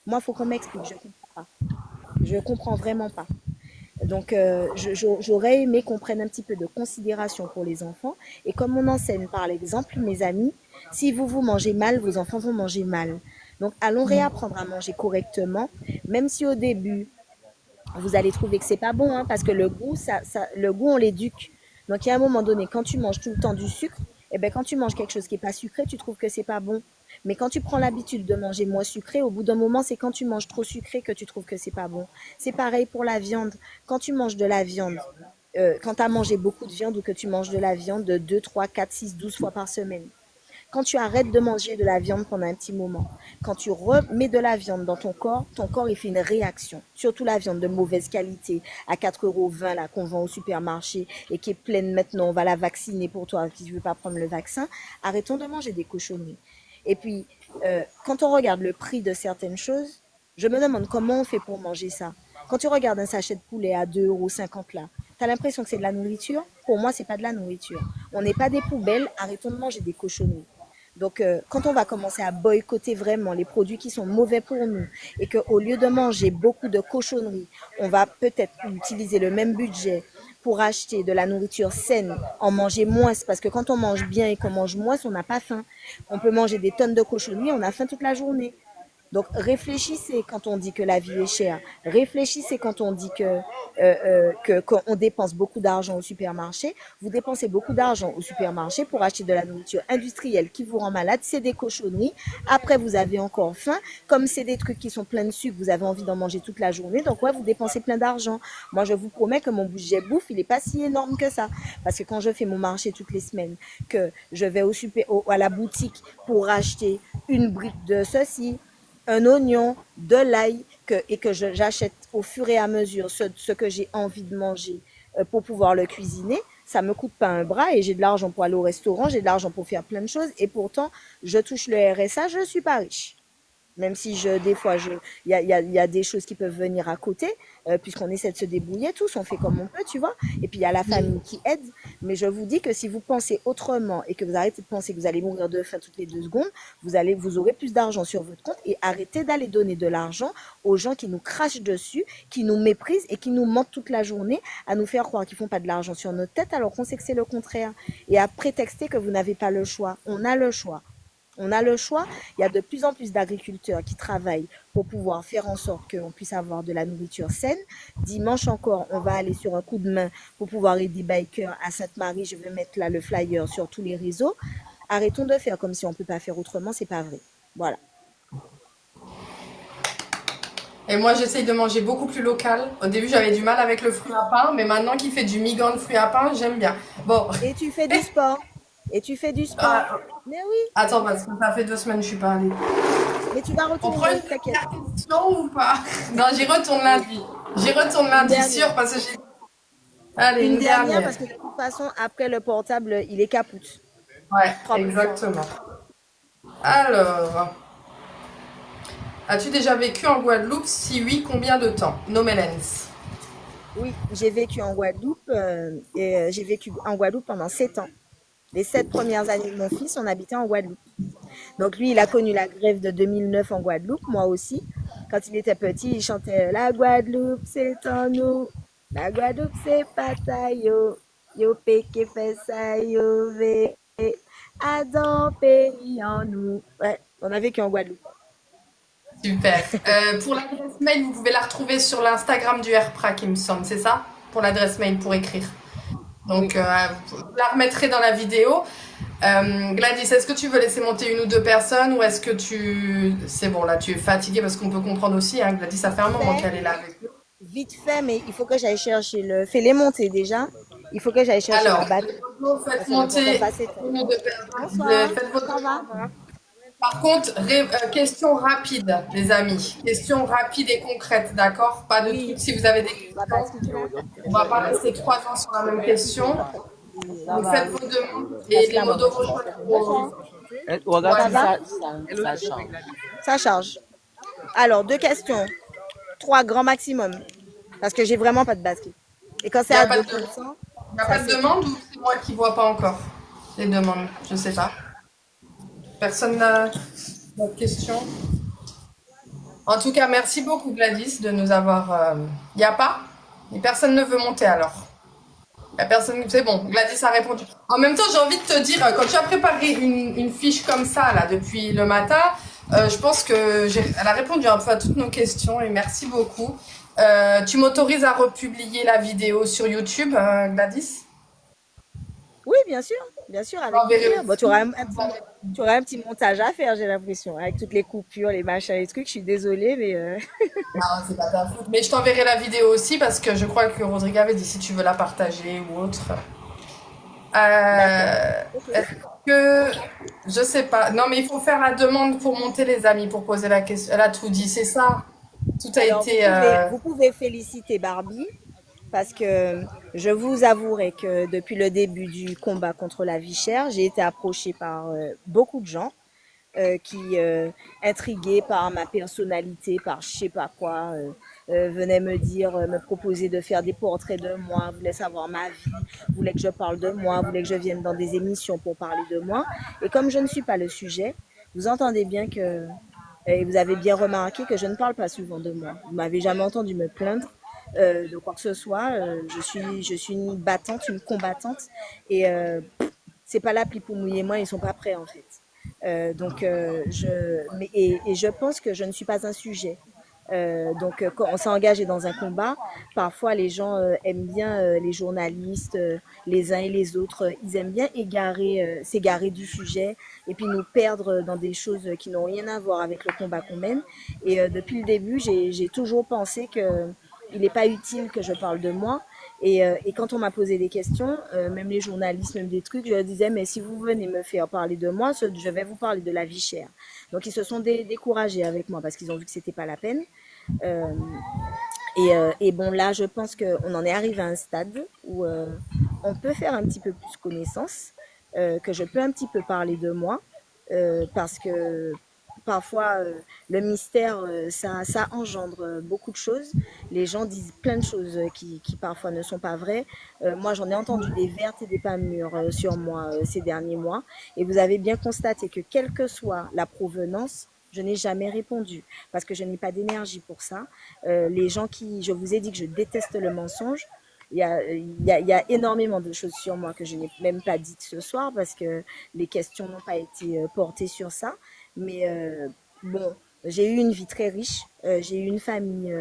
Moi, il faut qu'on m'explique, je ne comprends pas. Je ne comprends vraiment pas. Donc, j'aurais aimé qu'on prenne un petit peu de considération pour les enfants. Et comme on enseigne par l'exemple, mes amis, si vous mangez mal, vos enfants vont manger mal. Donc, allons réapprendre à manger correctement, même si au début, vous allez trouver que c'est pas bon, hein, parce que le goût, on l'éduque. Donc, il y a un moment donné, quand tu manges tout le temps du sucre, eh ben, quand tu manges quelque chose qui est pas sucré, tu trouves que c'est pas bon. Mais quand tu prends l'habitude de manger moins sucré, au bout d'un moment, c'est quand tu manges trop sucré que tu trouves que c'est pas bon. C'est pareil pour la viande. Quand tu manges de la viande, quand tu as mangé beaucoup de viande ou que tu manges de la viande 2, 3, 4, 6, 12 fois par semaine, quand tu arrêtes de manger de la viande pendant un petit moment, quand tu remets de la viande dans ton corps il fait une réaction. Surtout la viande de mauvaise qualité à 4,20 € là qu'on vend au supermarché et qui est pleine maintenant, on va la vacciner pour toi qui ne veux pas prendre le vaccin. Arrêtons de manger des cochonneries. Et puis, quand on regarde le prix de certaines choses, je me demande comment on fait pour manger ça. Quand tu regardes un sachet de poulet à 2,50 € là, tu as l'impression que c'est de la nourriture. Pour moi, c'est pas de la nourriture. On n'est pas des poubelles, arrêtons de manger des cochonneries. Donc, quand on va commencer à boycotter vraiment les produits qui sont mauvais pour nous et qu'au lieu de manger beaucoup de cochonneries, on va peut-être utiliser le même budget pour acheter de la nourriture saine, en manger moins, parce que quand on mange bien et qu'on mange moins, on n'a pas faim. On peut manger des tonnes de cochonneries, on a faim toute la journée. Donc réfléchissez quand on dit que la vie est chère. Réfléchissez quand on dit qu'on dépense beaucoup d'argent au supermarché. Vous dépensez beaucoup d'argent au supermarché pour acheter de la nourriture industrielle qui vous rend malade. C'est des cochonneries. Après, vous avez encore faim. Comme c'est des trucs qui sont pleins de sucre, vous avez envie d'en manger toute la journée. Donc ouais, vous dépensez plein d'argent. Moi, je vous promets que mon budget bouffe, il n'est pas si énorme que ça. Parce que quand je fais mon marché toutes les semaines, que je vais à la boutique pour acheter une brique de ceci, un oignon, de l'ail et que j'achète au fur et à mesure ce que j'ai envie de manger pour pouvoir le cuisiner, ça me coûte pas un bras et j'ai de l'argent pour aller au restaurant, j'ai de l'argent pour faire plein de choses et pourtant je touche le RSA, je suis pas riche. Même si des fois, il y a des choses qui peuvent venir à côté, puisqu'on essaie de se débrouiller tous, on fait comme on peut, tu vois. Et puis il y a la famille qui aide. Mais je vous dis que si vous pensez autrement et que vous arrêtez de penser que vous allez mourir de faim toutes les 2 secondes, vous aurez plus d'argent sur votre compte et arrêtez d'aller donner de l'argent aux gens qui nous crachent dessus, qui nous méprisent et qui nous mentent toute la journée à nous faire croire qu'ils font pas de l'argent sur notre tête alors qu'on sait que c'est le contraire. Et à prétexter que vous n'avez pas le choix. On a le choix. On a le choix. Il y a de plus en plus d'agriculteurs qui travaillent pour pouvoir faire en sorte qu'on puisse avoir de la nourriture saine. Dimanche encore, on va aller sur un coup de main pour pouvoir aider Bikers à Sainte-Marie. Je vais mettre là le flyer sur tous les réseaux. Arrêtons de faire comme si on ne peut pas faire autrement, c'est pas vrai. Voilà. Et moi, j'essaye de manger beaucoup plus local. Au début, j'avais du mal avec le fruit à pain, mais maintenant qu'il fait du migan de fruits à pain, j'aime bien. Bon, Et tu fais du sport. Et tu fais du sport. euh, Mais oui, attends, parce que ça fait 2 semaines que je suis pas allée. mais tu vas On prend retourner, une t'inquiète. dernière question ou pas? Non, j'y retourne lundi. J'y retourne Une lundi, dernière. sûr, parce que j'ai... Allez, Une une dernière dernière. parce que de toute façon, après le portable, il est capoute. Ouais, Trop puissant. exactement. Alors, as-tu déjà vécu en Guadeloupe? Si oui, combien de temps? No Melens. Oui, j'ai vécu en Guadeloupe j'ai vécu en Guadeloupe pendant 7 ans. Les 7 premières années de mon fils, on habitait en Guadeloupe. Donc lui, il a connu la grève de 2009 en Guadeloupe, moi aussi. Quand il était petit, il chantait La Guadeloupe, c'est en nous. La Guadeloupe, c'est pas ça, yo. Yo, péké fait ça, yo, vé. Adam, pays en nous. Ouais, on a vécu en Guadeloupe. Super. Pour l'adresse mail, vous pouvez la retrouver sur l'Instagram du RPRAC, il me semble, c'est ça? Pour l'adresse mail pour écrire. Oui. Donc, vous la remettrez dans la vidéo. Gladys, est-ce que tu veux laisser monter une ou deux personnes ou est-ce que tu... C'est bon, là, tu es fatiguée parce qu'on peut comprendre aussi, hein, Gladys, ça fait un moment Fait, qu'elle est là avec nous. vite fait, mais il faut que j'aille chercher le. Fais-les monter déjà. Il faut que j'aille chercher la Alors, batterie. faites Parce que le compte monter va s'éteindre. une ou deux personnes. Bonsoir. Faites votre Ça va? demande. Par contre, question rapide, les amis. Question rapide et concrète, d'accord? Pas de trucs Oui. si vous avez des La questions. batterie, tu l'as? On va pas rester 3 ans sur la même question. Vous faites vos demandes et Parce les qu'à mots moi, de rejoindre bonsoir. pour Regarde Ça si va? WhatsApp. ça change. Ça charge. Alors, 2 questions. 3 grands maximum. Parce que j'ai vraiment pas de basket. Et quand Il c'est n'y a à pas deux de pour demande. cent, Il n'y a ça pas de s'éteint. demande ou c'est moi qui vois pas encore les demandes? Je sais pas. Personne n'a de questions. En tout cas, merci beaucoup Gladys de nous avoir. Il n'y a pas? Et personne ne veut monter alors. La personne, c'est bon, Gladys a répondu. En même temps, j'ai envie de te dire, quand tu as préparé une fiche comme ça, là, depuis le matin, je pense que elle a répondu un peu à toutes nos questions et merci beaucoup. Tu m'autorises à republier la vidéo sur YouTube, Gladys? Oui, bien sûr, avec J'enverrai plaisir. Bon, aussi. tu auras un petit montage à faire, j'ai l'impression, avec toutes les coupures, les machins, les trucs. Je suis désolée, mais Non, c'est pas ta faute. Mais je t'enverrai la vidéo aussi parce que je crois que Rodrigue avait dit si tu veux la partager ou autre. d'accord. Euh, Ok. Est-ce que je sais pas. Non, mais il faut faire la demande pour monter les amis pour poser la question. Elle a tout dit, c'est ça. Tout a Alors, été. vous pouvez féliciter Barbie parce que je vous avouerai que depuis le début du combat contre la vie chère, j'ai été approchée par beaucoup de gens qui, intrigués par ma personnalité, par je sais pas quoi, venaient me dire, me proposer de faire des portraits de moi, voulaient savoir ma vie, voulaient que je parle de moi, voulaient que je vienne dans des émissions pour parler de moi. Et comme je ne suis pas le sujet, vous entendez bien que, et vous avez bien remarqué que je ne parle pas souvent de moi. Vous m'avez jamais entendu me plaindre de quoi que ce soit. Je suis une battante, une combattante. Et c'est pas là pour mouiller moi, ils sont pas prêts en fait. Et je pense que je ne suis pas un sujet. Quand on s'est engagé dans un combat, parfois les gens aiment bien les journalistes, les uns et les autres, ils aiment bien s'égarer du sujet et puis nous perdre dans des choses qui n'ont rien à voir avec le combat qu'on mène. Et depuis le début, j'ai toujours pensé que il n'est pas utile que je parle de moi. Et quand on m'a posé des questions, même les journalistes, même des trucs, je leur disais, mais si vous venez me faire parler de moi, je vais vous parler de la vie chère. Donc ils se sont découragés avec moi parce qu'ils ont vu que c'était pas la peine. Euh, et bon, là, je pense qu'on en est arrivé à un stade où on peut faire un petit peu plus connaissance, que je peux un petit peu parler de moi, parce que parfois, le mystère, ça engendre beaucoup de choses. Les gens disent plein de choses qui parfois ne sont pas vraies. Moi, j'en ai entendu des vertes et des pas mûres sur moi ces derniers mois. Et vous avez bien constaté que quelle que soit la provenance, je n'ai jamais répondu parce que je n'ai pas d'énergie pour ça. Les gens je vous ai dit que je déteste le mensonge. Il y a énormément de choses sur moi que je n'ai même pas dites ce soir parce que les questions n'ont pas été portées sur ça. Mais bon, j'ai eu une vie très riche. J'ai eu une famille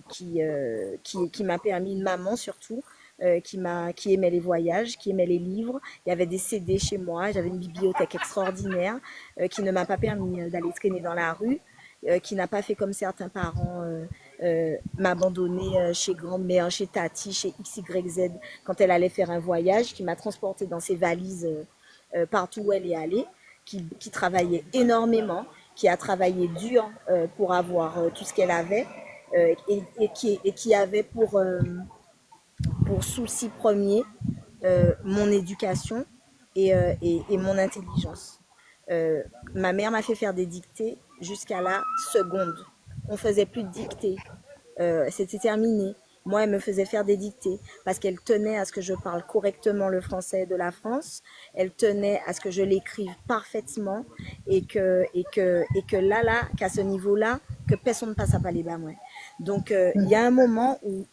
qui m'a permis, une maman surtout, qui aimait les voyages, qui aimait les livres. Il y avait des CD chez moi, j'avais une bibliothèque extraordinaire qui ne m'a pas permis d'aller traîner dans la rue, qui n'a pas fait comme certains parents m'abandonner chez grand-mère, chez tati, chez XYZ quand elle allait faire un voyage, qui m'a transporté dans ses valises partout où elle est allée, qui travaillait énormément, qui a travaillé dur pour avoir tout ce qu'elle avait et qui avait pour souci premier mon éducation et mon intelligence. Ma mère m'a fait faire des dictées jusqu'à la seconde. On faisait plus de dictées. C'était terminé. Moi, elle me faisait faire des dictées parce qu'elle tenait à ce que je parle correctement le français de la France. Elle tenait à ce que je l'écrive parfaitement et que qu'à ce niveau-là, que personne ne passe à pas les bas, moi. Donc, il y a un moment où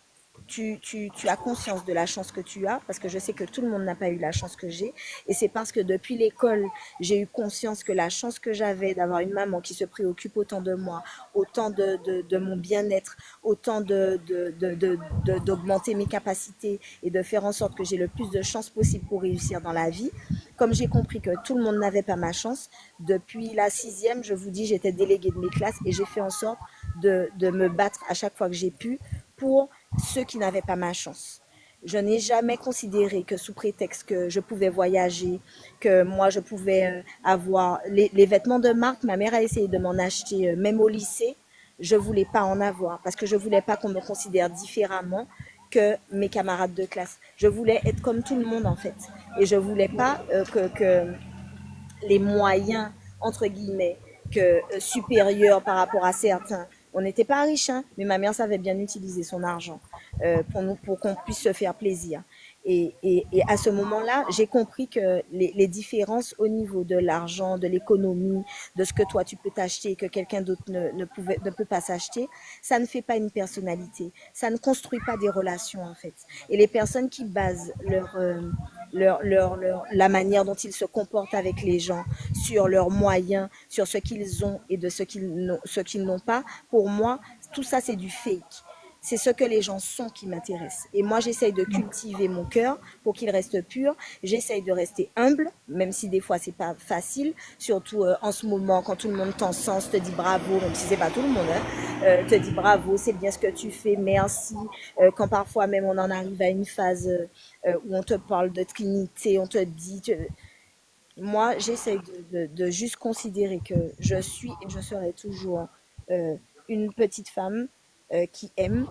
tu as conscience de la chance que tu as, parce que je sais que tout le monde n'a pas eu la chance que j'ai, et c'est parce que depuis l'école, j'ai eu conscience que la chance que j'avais d'avoir une maman qui se préoccupe autant de moi, autant de mon bien-être, autant d'augmenter mes capacités et de faire en sorte que j'ai le plus de chances possible pour réussir dans la vie. Comme j'ai compris que tout le monde n'avait pas ma chance, depuis la sixième, je vous dis, j'étais déléguée de mes classes et j'ai fait en sorte de me battre à chaque fois que j'ai pu pour ceux qui n'avaient pas ma chance. Je n'ai jamais considéré que sous prétexte que je pouvais voyager, que moi je pouvais avoir les vêtements de marque, ma mère a essayé de m'en acheter même au lycée, je voulais pas en avoir parce que je voulais pas qu'on me considère différemment que mes camarades de classe. Je voulais être comme tout le monde en fait et je voulais pas que les moyens entre guillemets que supérieurs par rapport à certains. On n'était pas riches, hein, mais ma mère savait bien utiliser son argent pour qu'on puisse se faire plaisir. Et à ce moment-là, j'ai compris que les différences au niveau de l'argent, de l'économie, de ce que toi tu peux t'acheter et que quelqu'un d'autre ne peut pas s'acheter, ça ne fait pas une personnalité. Ça ne construit pas des relations en fait. Et les personnes qui basent la manière dont ils se comportent avec les gens sur leurs moyens, sur ce qu'ils ont et de ce qu'ils n'ont pas, pour moi, tout ça c'est du fake. C'est ce que les gens sont qui m'intéresse. Et moi, j'essaye de cultiver mon cœur pour qu'il reste pur. J'essaye de rester humble, même si des fois c'est pas facile. Surtout en ce moment, quand tout le monde t'encense, te dit bravo, même si c'est pas tout le monde, hein, te dit bravo, c'est bien ce que tu fais, merci. Quand parfois même on en arrive à une phase où on te parle de Trinité, on te dit, moi, j'essaye de juste considérer que je suis et je serai toujours euh, une petite femme qui aime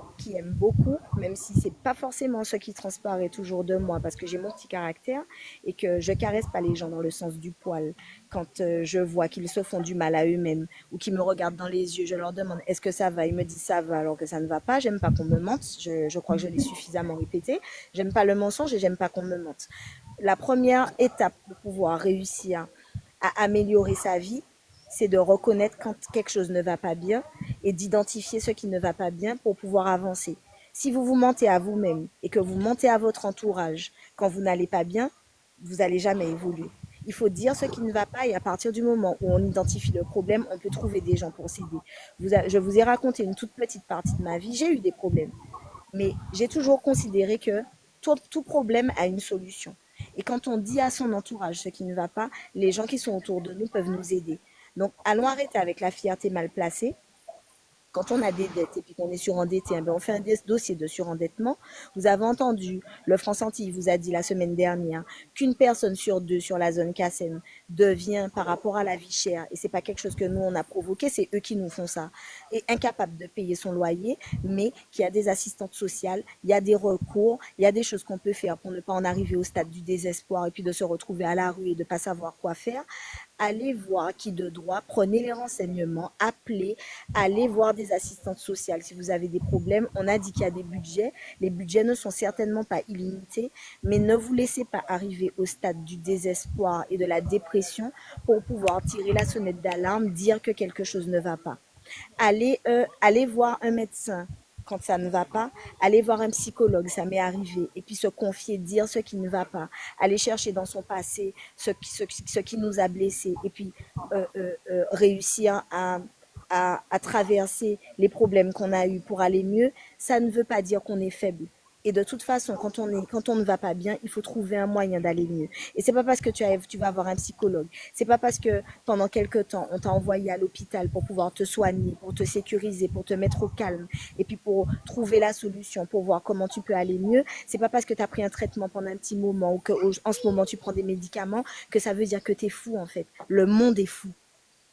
beaucoup, même si c'est pas forcément ce qui transparaît toujours de moi, parce que j'ai mon petit caractère et que je caresse pas les gens dans le sens du poil. Quand je vois qu'ils se font du mal à eux-mêmes ou qu'ils me regardent dans les yeux, je leur demande est-ce que ça va? Ils me disent ça va alors que ça ne va pas. J'aime pas qu'on me mente. Je crois que je l'ai suffisamment répété. J'aime pas le mensonge et j'aime pas qu'on me mente. La première étape pour pouvoir réussir à améliorer sa vie, c'est de reconnaître quand quelque chose ne va pas bien et d'identifier ce qui ne va pas bien pour pouvoir avancer. Si vous vous mentez à vous-même et que vous mentez à votre entourage quand vous n'allez pas bien, vous n'allez jamais évoluer. Il faut dire ce qui ne va pas et à partir du moment où on identifie le problème, on peut trouver des gens pour s'aider. Je vous ai raconté une toute petite partie de ma vie. J'ai eu des problèmes, mais j'ai toujours considéré que tout problème a une solution. Et quand on dit à son entourage ce qui ne va pas, les gens qui sont autour de nous peuvent nous aider. Donc, allons arrêter avec la fierté mal placée. Quand on a des dettes et puis qu'on est surendetté, eh bien, on fait un dossier de surendettement. Vous avez entendu, le France Antilles vous a dit la semaine dernière qu'une personne sur deux sur la zone Cassem devient par rapport à la vie chère, et c'est pas quelque chose que nous on a provoqué, c'est eux qui nous font ça, et incapable de payer son loyer, mais qu'il y a des assistantes sociales, il y a des recours, il y a des choses qu'on peut faire pour ne pas en arriver au stade du désespoir et puis de se retrouver à la rue et de pas savoir quoi faire. Allez voir qui de droit, prenez les renseignements, appelez, allez voir des assistantes sociales si vous avez des problèmes. On a dit qu'il y a des budgets. Les budgets ne sont certainement pas illimités, mais ne vous laissez pas arriver au stade du désespoir et de la dépression pour pouvoir tirer la sonnette d'alarme, dire que quelque chose ne va pas. Allez voir un médecin quand ça ne va pas, aller voir un psychologue, ça m'est arrivé, et puis se confier, dire ce qui ne va pas, aller chercher dans son passé ce qui nous a blessés, et puis réussir à traverser les problèmes qu'on a eus pour aller mieux, ça ne veut pas dire qu'on est faible. Et de toute façon, quand on ne va pas bien, il faut trouver un moyen d'aller mieux. Et c'est pas parce que tu vas avoir un psychologue, c'est pas parce que pendant quelque temps, on t'a envoyé à l'hôpital pour pouvoir te soigner, pour te sécuriser, pour te mettre au calme, et puis pour trouver la solution, pour voir comment tu peux aller mieux. C'est pas parce que tu as pris un traitement pendant un petit moment ou que en ce moment tu prends des médicaments que ça veut dire que tu es fou en fait. Le monde est fou.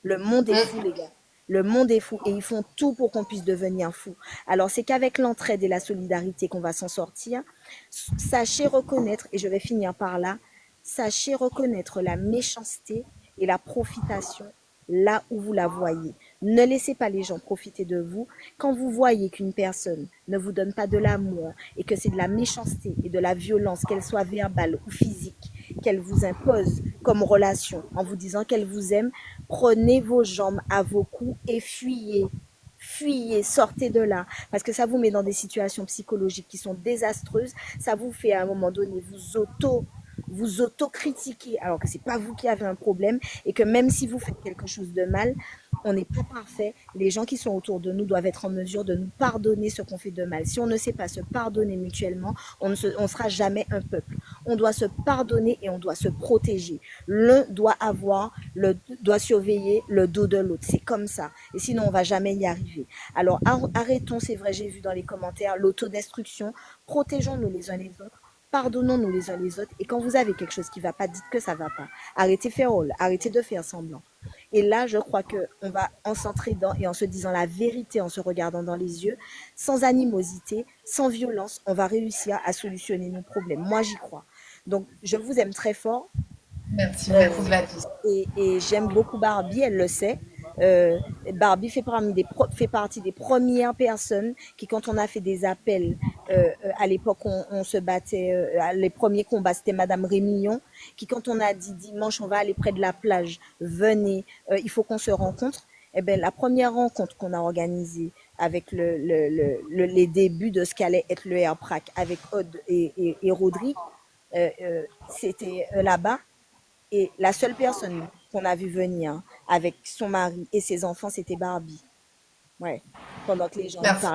Le monde est fou, les gars. Le monde est fou et ils font tout pour qu'on puisse devenir fou. Alors c'est qu'avec l'entraide et la solidarité qu'on va s'en sortir. Sachez reconnaître, et je vais finir par là, sachez reconnaître la méchanceté et la profitation là où vous la voyez. Ne laissez pas les gens profiter de vous. Quand vous voyez qu'une personne ne vous donne pas de l'amour et que c'est de la méchanceté et de la violence, qu'elle soit verbale ou physique, qu'elle vous impose comme relation en vous disant qu'elle vous aime, prenez vos jambes à vos coups et fuyez. Fuyez, sortez de là, parce que ça vous met dans des situations psychologiques qui sont désastreuses. Ça vous fait à un moment donné vous auto-critiquer alors que c'est pas vous qui avez un problème et que même si vous faites quelque chose de mal, on n'est pas parfait. Les gens qui sont autour de nous doivent être en mesure de nous pardonner ce qu'on fait de mal. Si on ne sait pas se pardonner mutuellement, on sera jamais un peuple. On doit se pardonner et on doit se protéger. L'un doit surveiller le dos de l'autre. C'est comme ça. Et sinon, on va jamais y arriver. Alors, arrêtons, c'est vrai, j'ai vu dans les commentaires, l'autodestruction. Protégeons-nous les uns les autres. Pardonnons-nous les uns les autres. Et quand vous avez quelque chose qui ne va pas, dites que ça ne va pas. Arrêtez de faire rôle. Arrêtez de faire semblant. Et là, je crois qu'on va en s'entraidant et en se disant la vérité, en se regardant dans les yeux, sans animosité, sans violence, on va réussir à solutionner nos problèmes. Moi, j'y crois. Donc, je vous aime très fort. Merci, merci Gladys. Et j'aime beaucoup Barbie, elle le sait. Euh, Barbie fait partie des premières personnes qui, quand on a fait des appels, à l'époque, on se battait, les premiers combats, c'était Madame Rémillon, qui, quand on a dit dimanche, on va aller près de la plage, venez, il faut qu'on se rencontre. Eh ben, la première rencontre qu'on a organisée avec les débuts de ce qu'allait être le Airprac avec Aude et Rodrigue, c'était là-bas. Et la seule personne qu'on a vu venir avec son mari et ses enfants, c'était Barbie. Ouais. Pendant que les gens Merci.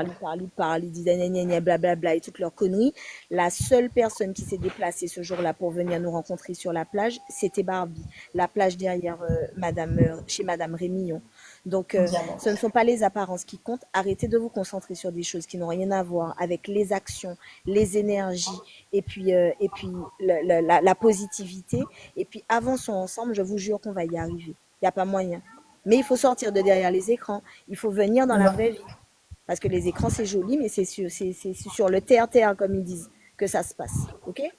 ils parlent, ils disent gna gna gna, blablabla et toutes leurs conneries, la seule personne qui s'est déplacée ce jour-là pour venir nous rencontrer sur la plage, c'était Barbie. La plage derrière chez Madame Rémillon. Donc, Diamant. ce ne sont pas les apparences qui comptent. Arrêtez de vous concentrer sur des choses qui n'ont rien à voir avec les actions, les énergies et puis la positivité. Et puis, avançons ensemble. Je vous jure qu'on va y arriver. Il n'y a pas moyen. Mais il faut sortir de derrière les écrans. Il faut venir dans la vraie vie. Parce que les écrans, c'est joli, mais c'est sur le terre-terre, comme ils disent, que ça se passe. OK? Moi,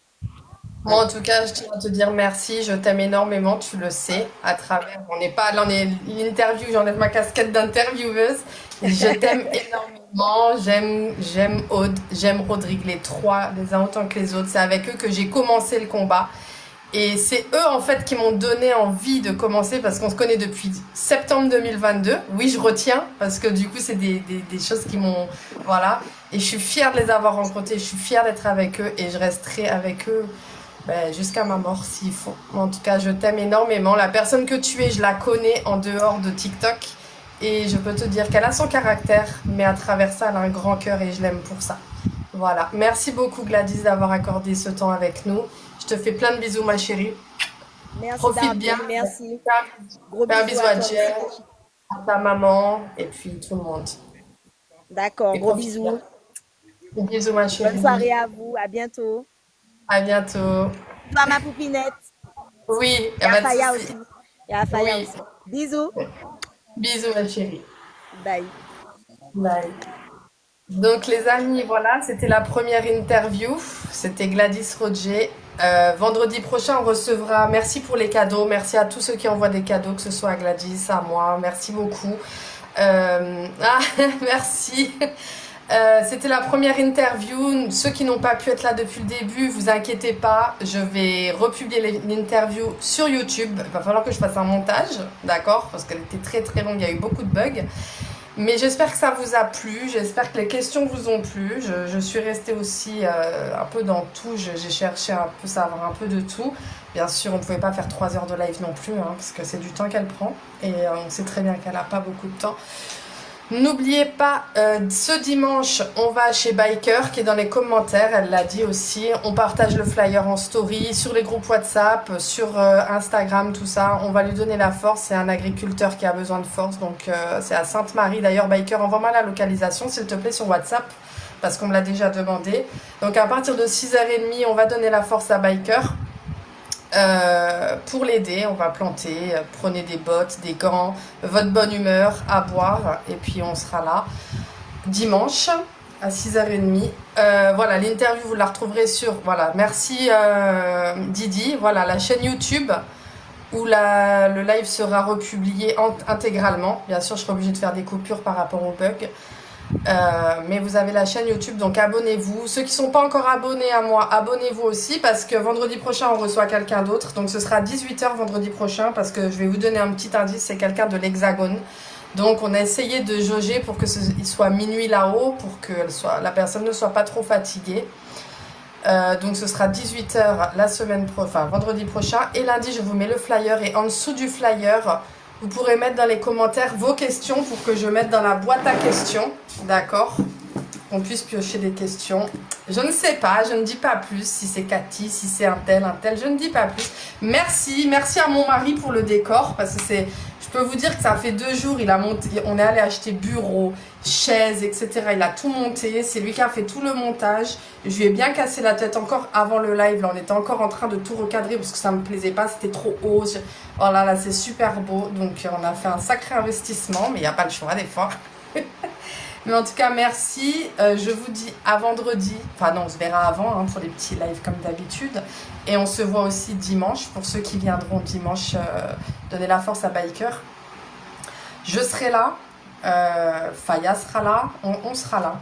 Voilà. en tout cas, je tiens à te dire merci. Je t'aime énormément, tu le sais, à travers. On n'est pas là, on est l'interview. J'enlève ma casquette d'intervieweuse. Je t'aime énormément. J'aime Aude, j'aime Rodrigue, les trois, les uns autant que les autres. C'est avec eux que j'ai commencé le combat. Et c'est eux, en fait, qui m'ont donné envie de commencer parce qu'on se connaît depuis septembre 2022. Oui, je retiens parce que du coup, c'est des choses qui m'ont, voilà. Et je suis fière de les avoir rencontrés. Je suis fière d'être avec eux et je resterai avec eux jusqu'à ma mort s'il faut. En tout cas, je t'aime énormément. La personne que tu es, je la connais en dehors de TikTok et je peux te dire qu'elle a son caractère, mais à travers ça, elle a un grand cœur et je l'aime pour ça. Voilà. Merci beaucoup Gladys d'avoir accordé ce temps avec nous. Je te fais plein de bisous ma chérie. Merci, Profite Barbie. bien. Merci. Fais Gros un bisous bisou à à toi Jen, aussi. à ta maman et puis tout le monde. D'accord. Et Gros profite bien. bisous. Bisous ma Bonne chérie. soirée à vous. À bientôt. À bientôt. Toi, ma poupinette. Oui, y Et a à pas de Faya souci. aussi. Et à Faya Oui. aussi. Bisous. Bisous ma chérie. Bye. Bye. Donc les amis, voilà, c'était la première interview. C'était Gladys Roger. Vendredi prochain, on recevra. Merci pour les cadeaux. Merci à tous ceux qui envoient des cadeaux, que ce soit à Gladys, à moi. Merci beaucoup. Merci. C'était la première interview. Ceux qui n'ont pas pu être là depuis le début, vous inquiétez pas. Je vais republier l'interview sur YouTube. Il va falloir que je fasse un montage, d'accord? Parce qu'elle était très très longue. Il y a eu beaucoup de bugs. Mais j'espère que ça vous a plu, j'espère que les questions vous ont plu. Je suis restée aussi un peu dans tout, j'ai cherché un peu savoir un peu de tout. Bien sûr, on ne pouvait pas faire 3 heures de live non plus, hein, parce que c'est du temps qu'elle prend. Et on sait très bien qu'elle n'a pas beaucoup de temps. N'oubliez pas, ce dimanche, on va chez Biker, qui est dans les commentaires, elle l'a dit aussi. On partage le flyer en story, sur les groupes WhatsApp, sur Instagram, tout ça. On va lui donner la force, c'est un agriculteur qui a besoin de force, donc c'est à Sainte-Marie. D'ailleurs, Biker, envoie-moi la localisation, s'il te plaît, sur WhatsApp, parce qu'on me l'a déjà demandé. Donc à partir de 6h30, on va donner la force à Biker. Pour l'aider, on va planter, prenez des bottes, des gants, votre bonne humeur, à boire, et puis on sera là dimanche à 6h30. Voilà, l'interview, vous la retrouverez sur, voilà, merci Didi, voilà, la chaîne YouTube où le live sera republié intégralement. Bien sûr, je serai obligée de faire des coupures par rapport aux bugs. Mais vous avez la chaîne YouTube, donc abonnez-vous. Ceux qui ne sont pas encore abonnés à moi, abonnez-vous aussi parce que vendredi prochain on reçoit quelqu'un d'autre. Donc ce sera 18h vendredi prochain parce que je vais vous donner un petit indice, c'est quelqu'un de l'Hexagone. Donc on a essayé de jauger pour qu'il soit minuit là-haut, pour que la personne ne soit pas trop fatiguée. Donc ce sera 18h vendredi prochain. Et lundi je vous mets le flyer et en dessous du flyer, vous pourrez mettre dans les commentaires vos questions pour que je mette dans la boîte à questions, d'accord? On puisse piocher des questions. Je ne sais pas, je ne dis pas plus si c'est Cathy, si c'est un tel, je ne dis pas plus. Merci à mon mari pour le décor parce que je peux vous dire que ça fait 2 jours, on est allé acheter bureau, chaises, etc. Il a tout monté, c'est lui qui a fait tout le montage. Je lui ai bien cassé la tête encore avant le live, là on était encore en train de tout recadrer parce que ça me plaisait pas, c'était trop haut. Voilà, là c'est super beau, donc on a fait un sacré investissement, mais il n'y a pas le choix des fois. Mais en tout cas, merci. Je vous dis à vendredi. Enfin non, on se verra avant hein, pour les petits lives comme d'habitude. Et on se voit aussi dimanche pour ceux qui viendront dimanche donner la force à Biker. Je serai là, Faya sera là, on sera là.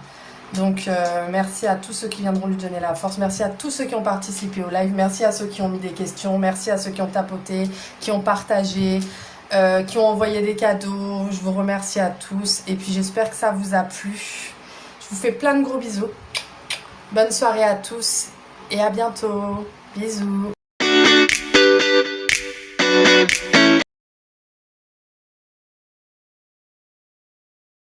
Donc merci à tous ceux qui viendront lui donner la force, merci à tous ceux qui ont participé au live, merci à ceux qui ont mis des questions, merci à ceux qui ont tapoté, qui ont partagé, qui ont envoyé des cadeaux. Je vous remercie à tous et puis j'espère que ça vous a plu. Je vous fais plein de gros bisous. Bonne soirée à tous et à bientôt. Bisous.